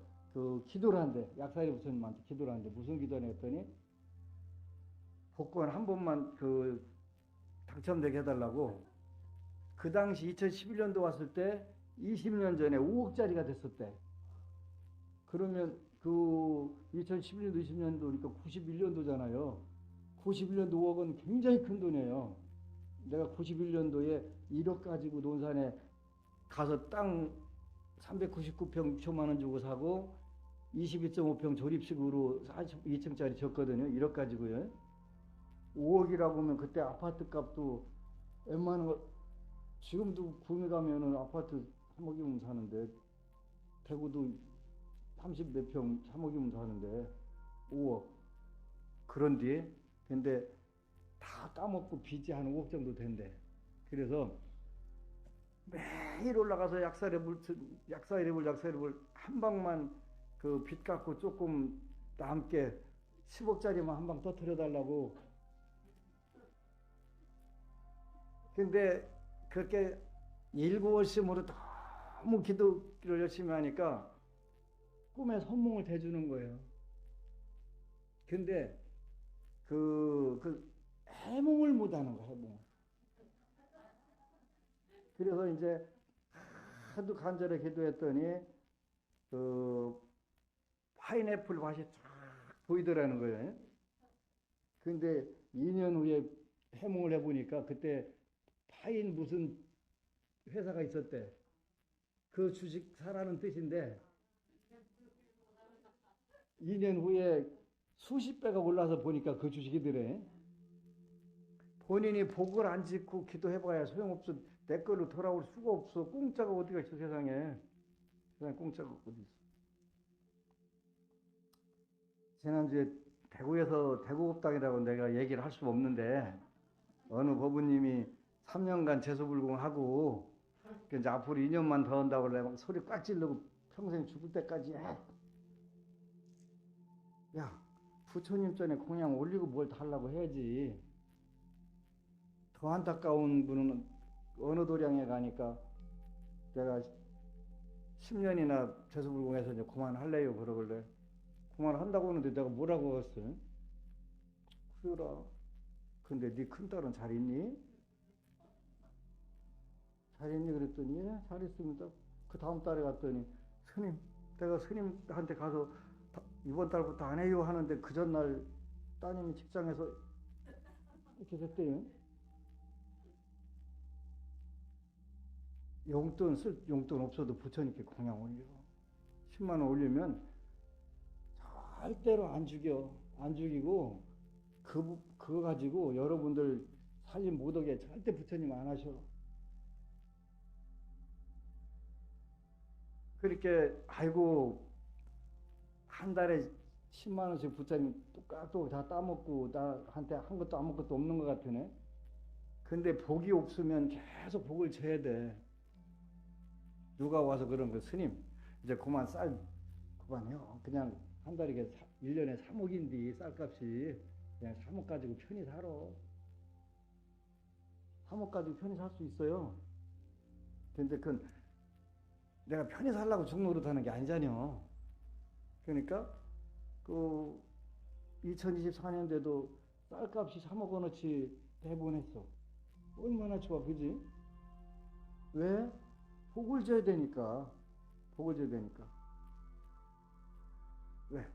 A: 기도를 한대. 약사리 부처님한테 기도를 한대. 무슨 기도냐 했더니 복권 한 번만 당첨되게 해달라고. 그 당시 2011년도 왔을 때 20년 전에 5억짜리가 됐었대. 그러면 2011년도 20년도니까 91년도잖아요. 91년도 5억은 굉장히 큰 돈이에요. 내가 91년도에 1억 가지고 논산에 가서 땅 399평 6천만 원 주고 사고 22.5평 조립식으로 42층짜리 졌거든요. 1억 가지고요. 5억이라고 하면 그때 아파트 값도 웬만한 거 지금도 구매 가면은 아파트 3억이면 사는데 대구도 30 몇 평 3억이면 사는데 5억. 그런데 근데 다 따먹고 빚이 한 5억 정도 된대. 그래서 매일 올라가서 약사이래불 한 방만 빚 갚고 조금 남게 10억짜리만 한 방 터뜨려 달라고. 근데 그렇게 일구월심으로 너무 기도를 열심히 하니까 꿈에 선몽을 대주는 거예요. 근데 해몽을 못 하는 거야, 해몽. 그래서 이제 하도 간절히 기도했더니 파인애플 밭이 쫙 보이더라는 거예요. 근데 2년 후에 해몽을 해보니까 그때 파인 무슨 회사가 있었대. 그 주식 사라는 뜻인데 2년 후에 수십 배가 올라서 보니까 그 주식이더래. 본인이 복을 안 짓고 기도해봐야 소용없어. 내 걸로 돌아올 수가 없어. 공짜가 어디가 있어, 세상에. 세상에 공짜가 어디 있어. 지난주에 대구에서 대구법당이라고 내가 얘기를 할 수 없는데 어느 법부님이 3년간 재수불공하고 이제 앞으로 2년만 더 한다고 그래. 소리 꽉 지르고 평생 죽을 때까지 해. 야, 부처님 전에 공양 올리고 뭘 달라고 해야지. 더 안타까운 분은 어느 도량에 가니까 내가 10년이나 재수불공해서 이제 그만할래요 그러길래 그만한다고 하는데 내가 뭐라고 했어? 그래라. 근데 네 큰딸은 잘 있니? 잘 있니? 그랬더니 예, 잘 있습니다. 그 다음 달에 갔더니 스님, 내가 스님한테 가서 이번 달부터 안 해요 하는데 그 전날 따님이 직장에서 이렇게 됐대요. 용돈 없어도 부처님께 공양 올려. 10만 원 올리면 절대로 안 죽여. 안 죽이고 그거 가지고 여러분들 살림 못 오게 절대 부처님 안 하셔. 그렇게 아이고 한 달에 10만 원씩 부처님 또 다 따먹고 나한테 한 것도 아무것도 없는 것 같으네. 근데 복이 없으면 계속 복을 져야 돼. 누가 와서 그런 거 스님 이제 그만해요. 그냥 한 달에 1년에 3억인데 쌀값이 그냥 3억 가지고 편히 살아. 3억 가지고 편히 살 수 있어요. 근데 그건 내가 편히 살라고 죽노릇 하는 게 아니잖여. 그러니까 2024년대도 쌀값이 3억 원어치 대본했어. 얼마나 좋아, 그지? 왜? 복을 줘야 되니까. 복을 줘야 되니까. 왜?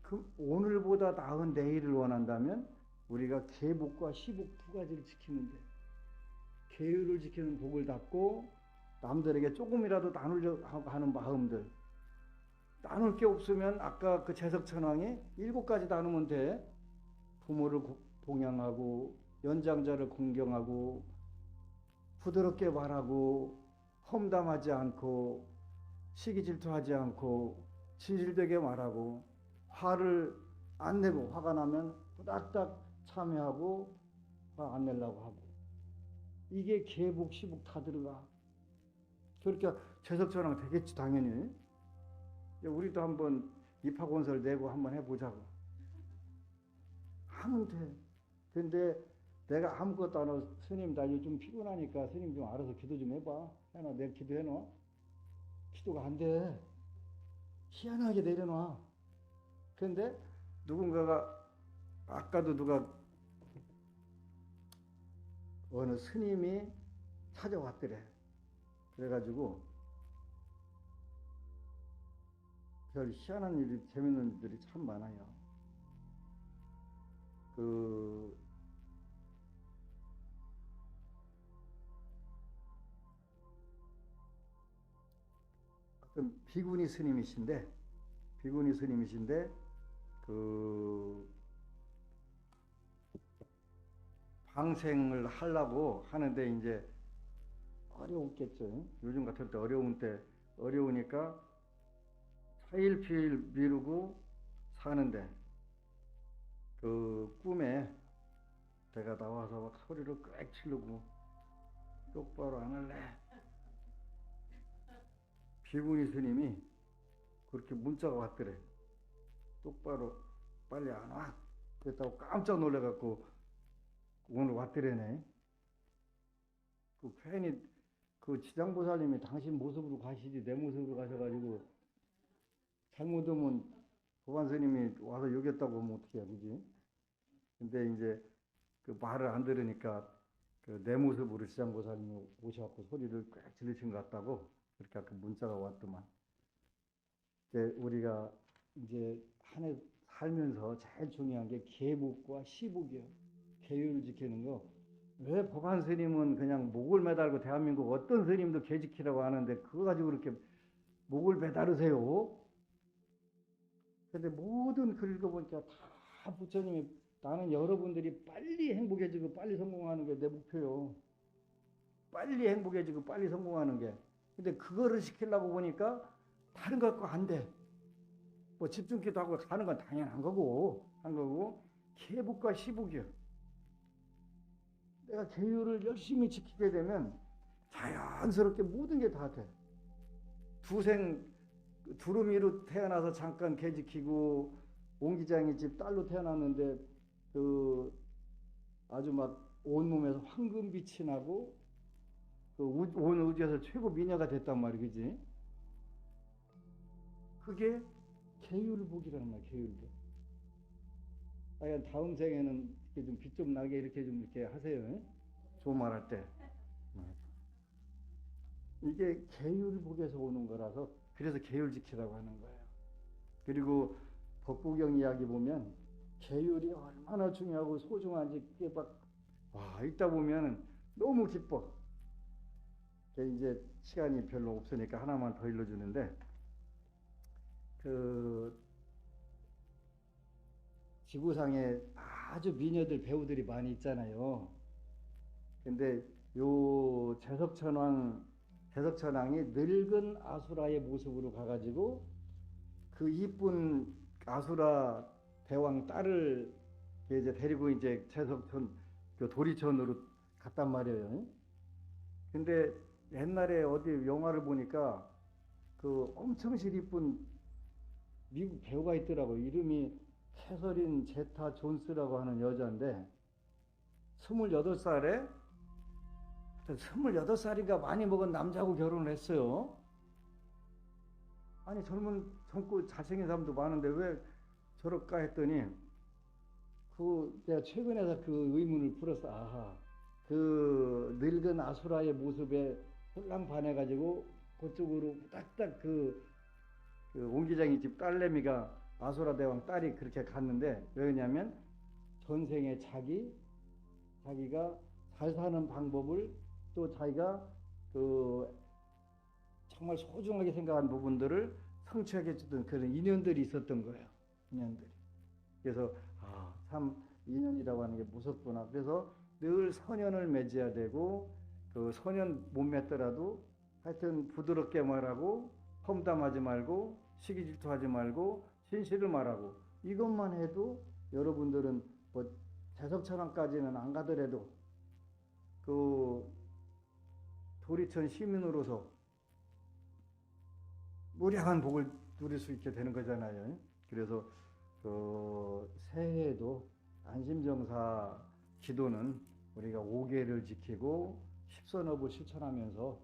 A: 그 오늘보다 나은 내일을 원한다면 우리가 계복과 시복 두 가지를 지키면 돼. 계율을 지키는 복을 닦고 남들에게 조금이라도 나누려고 하는 마음들. 나눌 게 없으면 아까 그 제석천왕이 7가지 나누면 돼. 부모를 봉양하고 연장자를 공경하고 부드럽게 말하고 험담하지 않고 시기 질투하지 않고 진실되게 말하고 화를 안 내고 화가 나면 후닥닥 참회하고 화 안 내려고 하고 이게 계복 시복 다 들어가. 그러니까 제석천왕 되겠지 당연히. 우리도 한번 입학원서를 내고 한번 해보자고. 하면 돼. 근데 내가 아무것도 안 하고 스님 나 요즘 피곤하니까 스님 좀 알아서 기도 좀 해봐. 해놔. 내가 기도해놔. 기도가 안 돼. 희한하게 내려놔. 근데 누군가가 아까도 누가 어느 스님이 찾아왔더래. 그래가지고 별 희한한 일이 재밌는 일들이 참 많아요. 어떤 비구니 스님이신데 방생을 하려고 하는데 이제 어려웠겠죠. 요즘 같을 때 어려우니까 차일피일 미루고 사는데 그 꿈에 내가 나와서 막 소리를 꽥 치르고 똑바로 안 할래. 비구니 스님이 그렇게 문자가 왔더래. 똑바로 빨리 안 와. 그랬다고 깜짝 놀래갖고 오늘 왔더래네. 그 괜히 그 지장보살님이 당신 모습으로 가시지 내 모습으로 가셔가지고 잘못하면 보관 스님이 와서 여겼다고 하면 어떻게 해야 되지? 근데 이제 그 말을 안 들으니까 그 내 모습으로 지장보살님이 오셔갖고 소리를 꽥 지르신 것 같다고 그렇게 아까 문자가 왔더만. 이제 우리가 이제 한 해 살면서 제일 중요한 게 계복과 시복이에요. 계율을 지키는 거. 왜 법안 스님은 그냥 목을 매달고 대한민국 어떤 스님도 계 지키라고 하는데 그거 가지고 그렇게 목을 매달으세요? 근데 모든 글 읽어보니까 다 부처님이 나는 여러분들이 빨리 행복해지고 빨리 성공하는 게 내 목표요. 빨리 행복해지고 빨리 성공하는 게. 근데 그거를 시키려고 보니까 다른 것 갖고 안 돼. 뭐 집중기도 하고 가는 건 당연한 거고 한 거고 계복과 시복이요. 내가 계율을 열심히 지키게 되면 자연스럽게 모든 게 다 돼. 두루미로 태어나서 잠깐 개 지키고 옹기장이 집 딸로 태어났는데 그 아주 막 온몸에서 황금빛이 나고 그 온 우주에서 최고 미녀가 됐단 말이야, 그지? 그게 계율복이라는 말이야, 계율복. 다음 생에는 이렇게 좀 빛 좀 나게 이렇게 좀 이렇게 하세요. 좋은 말 할 때. 이게 계율복에서 오는 거라서 그래서 계율 지키라고 하는 거예요. 그리고 법구경 이야기 보면 계율이 얼마나 중요하고 소중한지 그게 막 읽다 보면 너무 기뻐. 이제 시간이 별로 없으니까 하나만 더 일러주는데 그 지구상에 아주 미녀들 배우들이 많이 있잖아요. 근데 요 제석천왕이 늙은 아수라의 모습으로 가가지고 그 이쁜 아수라 대왕 딸을 이제 데리고 이제 제석천 그 도리천으로 갔단 말이에요. 근데 옛날에 어디 영화를 보니까 그 엄청 이쁜 미국 배우가 있더라고. 이름이 캐서린 제타 존스라고 하는 여자인데 28살인가 많이 먹은 남자하고 결혼을 했어요. 아니 젊고 잘생긴 사람도 많은데 왜 저럴까 했더니 내가 최근에 그 의문을 풀었어. 아하, 그 늙은 아수라의 모습에 홀랑 반해가지고 그쪽으로 딱딱 그 옹기장이 집 딸내미가 아수라 대왕 딸이 그렇게 갔는데, 왜냐면 전생에 자기가 잘 사는 방법을, 또 자기가 그 정말 소중하게 생각한 부분들을 성취하게 주던 그런 인연들이 있었던 거예요. 인연들이. 그래서 참 인연이라고 하는 게 무섭구나. 그래서 늘 선연을 맺어야 되고, 그 선연 못 맺더라도 하여튼 부드럽게 말하고, 험담하지 말고, 시기 질투하지 말고, 진실을 말하고, 이것만 해도 여러분들은 뭐 대석천왕까지는 안 가더라도 그 도리천 시민으로서 무량한 복을 누릴 수 있게 되는 거잖아요. 그래서 그 새해에도 안심정사 기도는 우리가 5계를 지키고 십선업을 실천하면서,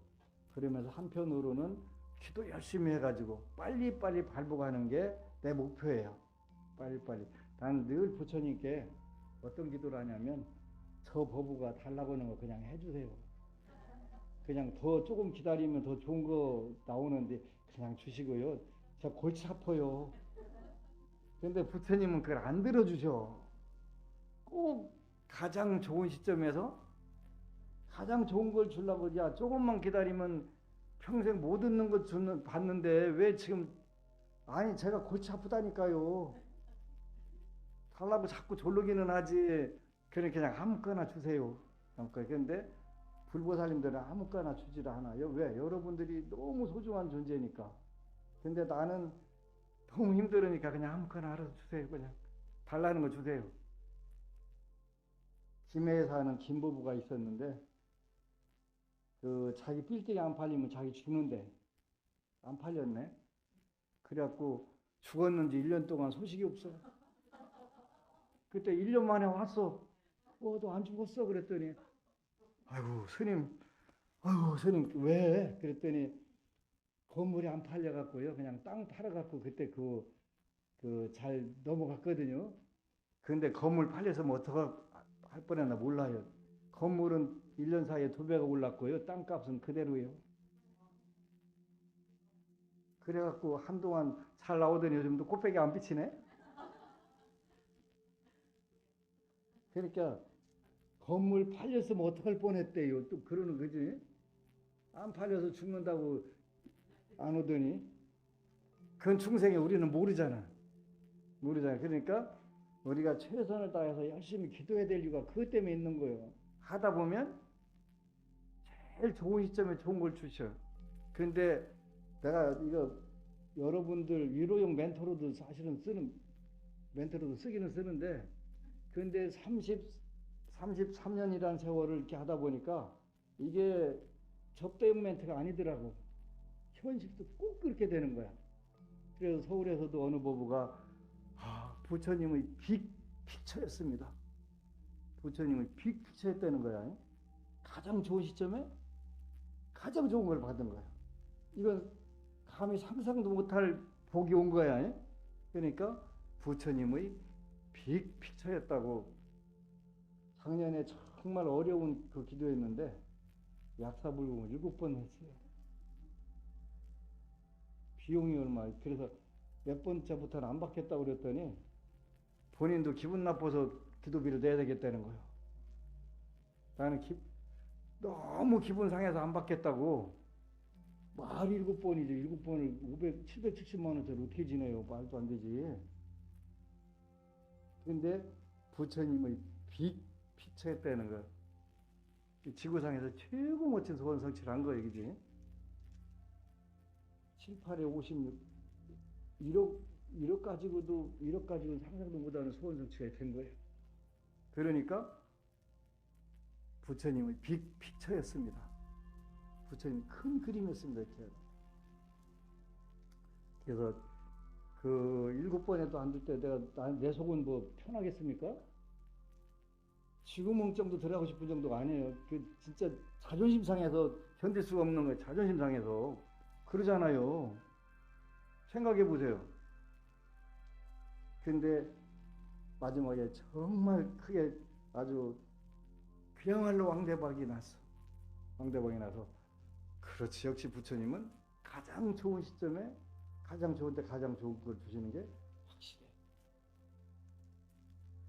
A: 그러면서 한편으로는 기도 열심히 해가지고 빨리빨리 발복하는 게 내 목표예요. 빨리빨리. 난 늘 부처님께 어떤 기도를 하냐면, 저 법우가 달라고 하는 거 그냥 해주세요. 그냥 더 조금 기다리면 더 좋은 거 나오는데 그냥 주시고요. 저 골치 아파요. 근데 부처님은 그걸 안 들어주셔. 꼭 가장 좋은 시점에서 가장 좋은 걸 주려고, 야, 조금만 기다리면 평생 못 얻는 거 받는데 왜 지금, 아니, 제가 골치 아프다니까요. 달라고 자꾸 졸르기는 하지. 그냥 아무거나 주세요. 아무거나. 그런데 불보살님들은 아무거나 주지를 않아요. 왜? 여러분들이 너무 소중한 존재니까. 근데 나는 너무 힘들으니까 그냥 아무거나 알아서 주세요. 그냥 달라는 거 주세요. 김해에 사는 김부부가 있었는데, 그 자기 빌딩이 안 팔리면 자기 죽는데 안 팔렸네. 그래갖고 죽었는지 1년 동안 소식이 없어. 그때 1년 만에 왔어. 너 안 죽었어? 그랬더니, 아이고 스님 왜? 그랬더니 건물이 안 팔려갖고요. 그냥 땅 팔아갖고 그때 잘 넘어갔거든요. 근데 건물 팔려서 뭐 어떡할 뻔했나 몰라요. 건물은 1년 사이에 2배가 올랐고요. 땅값은 그대로예요. 그래갖고 한동안 잘 나오더니 요즘도 꽃배기 안 비치네. 그러니까 건물 팔렸으면 어떡할 뻔했대요. 또 그러는 거지. 안 팔려서 죽는다고 안 오더니, 그건 중생에 우리는 모르잖아. 그러니까 우리가 최선을 다해서 열심히 기도해야 될 이유가 그것 때문에 있는 거예요. 하다 보면 제일 좋은 시점에 좋은 걸 주셔. 근데 내가 이거 여러분들 위로용 멘토로도 사실은 멘토로도 쓰기는 쓰는데, 근데 33년이라는 세월을 이렇게 하다 보니까 이게 접대용 멘트가 아니더라고. 현실도 꼭 그렇게 되는 거야. 그래서 서울에서도 어느 보부가 부처님의 빅픽처였습니다. 부처님의 빅픽처였다는 거야. 가장 좋은 시점에 가장 좋은 걸 받은 거야. 이건 감히 상상도 못할 복이 온 거야. 그러니까 부처님의 빅픽처였다고. 작년에 정말 어려운 그 기도했는데 약사불공을 7번 했어요. 비용이 얼마. 그래서 몇 번째부터는 안 받겠다고 그랬더니 본인도 기분 나빠서 기도비를 내야 되겠다는 거예요. 나는 너무 기분 상해서 안 받겠다고. 말 7번이지. 7번을 770만 원짜리 어떻게 지내요? 말도 안 되지. 근데 부처님의 픽처했다는 거. 지구상에서 최고 멋진 소원 성취를 한 거예요. 그지? 7, 8에 56, 1억 가지고도 상상도 못하는 소원 성취가 된 거예요. 그러니까 부처님의 픽처였습니다. 부처님 큰 그림이었습니다. 이렇게. 그래서 그 7번에도 안 될 때 내 속은 뭐 편하겠습니까? 지구멍청도 들어가고 싶은 정도가 아니에요. 진짜 자존심 상해서 견딜 수가 없는 거예요. 자존심 상해서. 그러잖아요. 생각해 보세요. 근데 마지막에 정말 크게 아주 그야말로 왕대박이 났어. 왕대박이 나서 그렇지, 역시 부처님은 가장 좋은 시점에 가장 좋은데 가장 좋은 걸 주시는 게 확실해.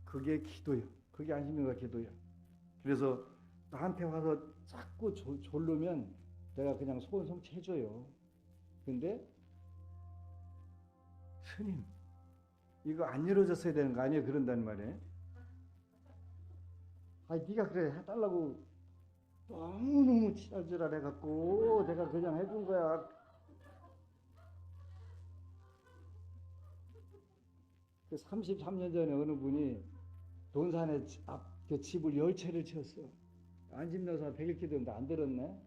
A: 그게 기도요. 그게 안심과 기도요. 그래서 나한테 와서 자꾸 졸르면 내가 그냥 소원 성취해줘요. 근데 스님 이거 안 이루어졌어야 되는 거 아니에요? 그런단 말이에요. 아니 네가 그래 해달라고 너무너무 지랄지랄 해갖고 내가 그냥 해준 거야. 그 33년 전에 어느 분이 논산에 그 집을 10채를 지었어. 안심여사 100일 기도인데 안 들었네.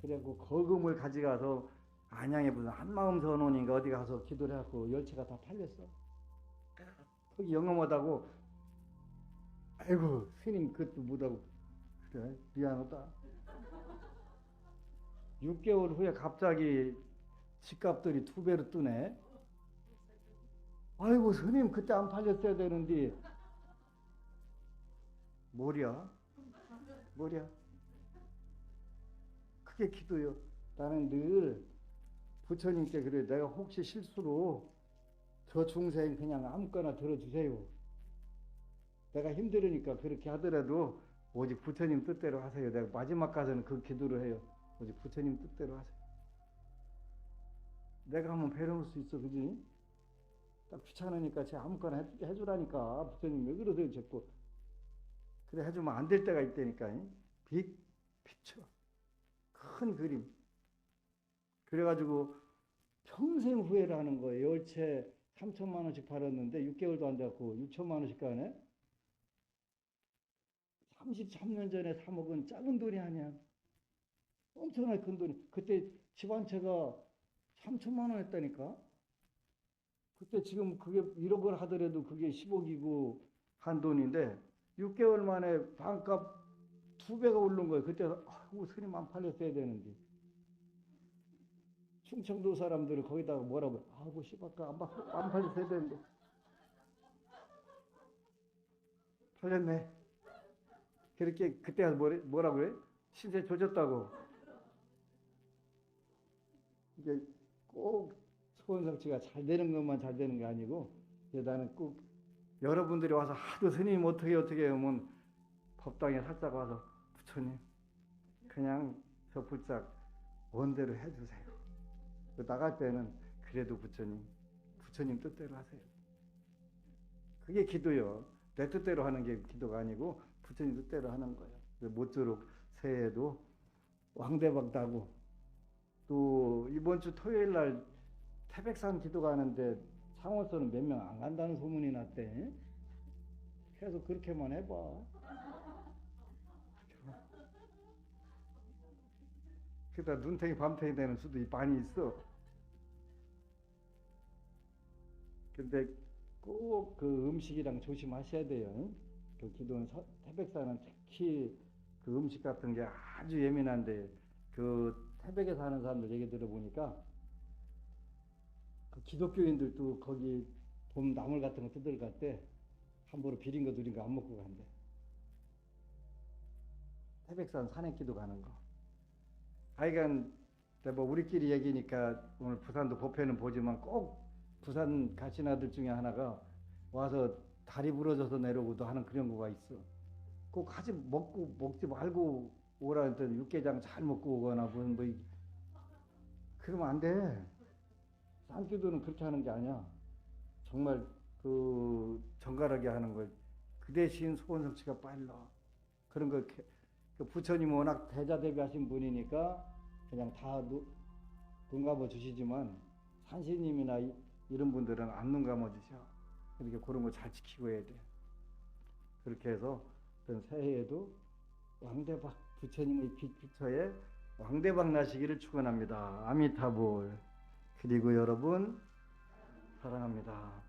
A: 그래갖고 거금을 가져가서 안양에 무슨 한마음 선원인가 어디 가서 기도를 해갖고 10채가 다 팔렸어. 거기 영험하다고. 아이고 스님 그것도 못하고. 그래 미안하다. 6개월 후에 갑자기 집값들이 2배로 뜨네. 아이고 스님 그때 안 팔렸어야 되는데. 뭐랴? 그게 기도요. 나는 늘 부처님께 그래, 내가 혹시 실수로 저 중생 그냥 아무거나 들어주세요. 내가 힘들으니까 그렇게 하더라도 오직 부처님 뜻대로 하세요. 내가 마지막 가서는 그 기도를 해요. 오직 부처님 뜻대로 하세요. 내가 한번 배려올 수 있어, 그지? 딱 귀찮으니까 제 아무거나 해주라니까. 부처님 왜 그러세요, 자꾸. 그래 해주면 안 될 때가 있다니까. 빅피처. 큰 그림. 그래가지고 평생 후회를 하는 거예요. 10채 3천만 원씩 팔았는데 6개월도 안 돼갖고 6천만 원씩 가네. 33년 전에 사 먹은 작은 돈이 아니야. 엄청나게 큰 돈이. 그때 집 한 채가 3천만 원 했다니까. 그때 지금 그게 1억 원 하더라도 그게 10억이고 한 돈인데 6개월 만에 반값 2배가 오른 거예요. 그때 아이고 스님 안 팔렸어야 되는데. 충청도 사람들은 거기다가 뭐라고 아이고 씨발까 안 팔렸어야 되는데. 팔렸네. 그렇게 그때 뭐라고 그래? 신세 조졌다고. 이게 꼭 소원 성취가 잘 되는 것만 잘 되는 게 아니고 나는 꼭 여러분들이 와서 하도 스님 어떻게 하면 법당에 살짝 와서 부처님 그냥 저 불짝 원대로 해주세요. 나갈 때는 그래도 부처님 뜻대로 하세요. 그게 기도요. 내 뜻대로 하는 게 기도가 아니고 부처님 뜻대로 하는 거예요. 모쪼록 새해에도 왕대박 나고 또 이번 주 토요일 날 태백산 기도 가는데 창원서는 몇 명 안 간다는 소문이 났대. 계속 그렇게만 해봐. 그러다 눈탱이 밤탱이 되는 수도 많이 있어. 근데 꼭 그 음식이랑 조심하셔야 돼요. 그 기도는 태백산은 특히 그 음식 같은 게 아주 예민한데 그 태백에 사는 사람들 얘기 들어보니까 그 기독교인들도 거기 봄 나물 같은 거 뜯으러 갈 때 함부로 비린 거 누린 거 안 먹고 간대. 태백산 산행기도 가는 거. 하여간 뭐 우리끼리 얘기니까 오늘 부산도 법회는 보지만 꼭 부산 가신 아들 중에 하나가 와서 다리 부러져서 내려오고도 하는 그런 거가 있어. 꼭 먹지 말고 오라 했더니 육개장 잘 먹고 오거나 뭐 그러면 안 돼. 산기도는 그렇게 하는 게 아니야. 정말 그 정갈하게 하는 걸. 그 대신 소원 성취가 빨라. 그런 거 부처님 워낙 대자대비하신 분이니까 그냥 다 눈 감아 주시지만 산신님이나 이런 분들은 안 눈 감아 주셔. 그러니까 그런 거 잘 지키고 해야 돼. 그렇게 해서 새해에도 왕대박 부처님의 빛처에 왕대박 나시기를 축원합니다. 아미타불. 그리고 여러분 사랑합니다.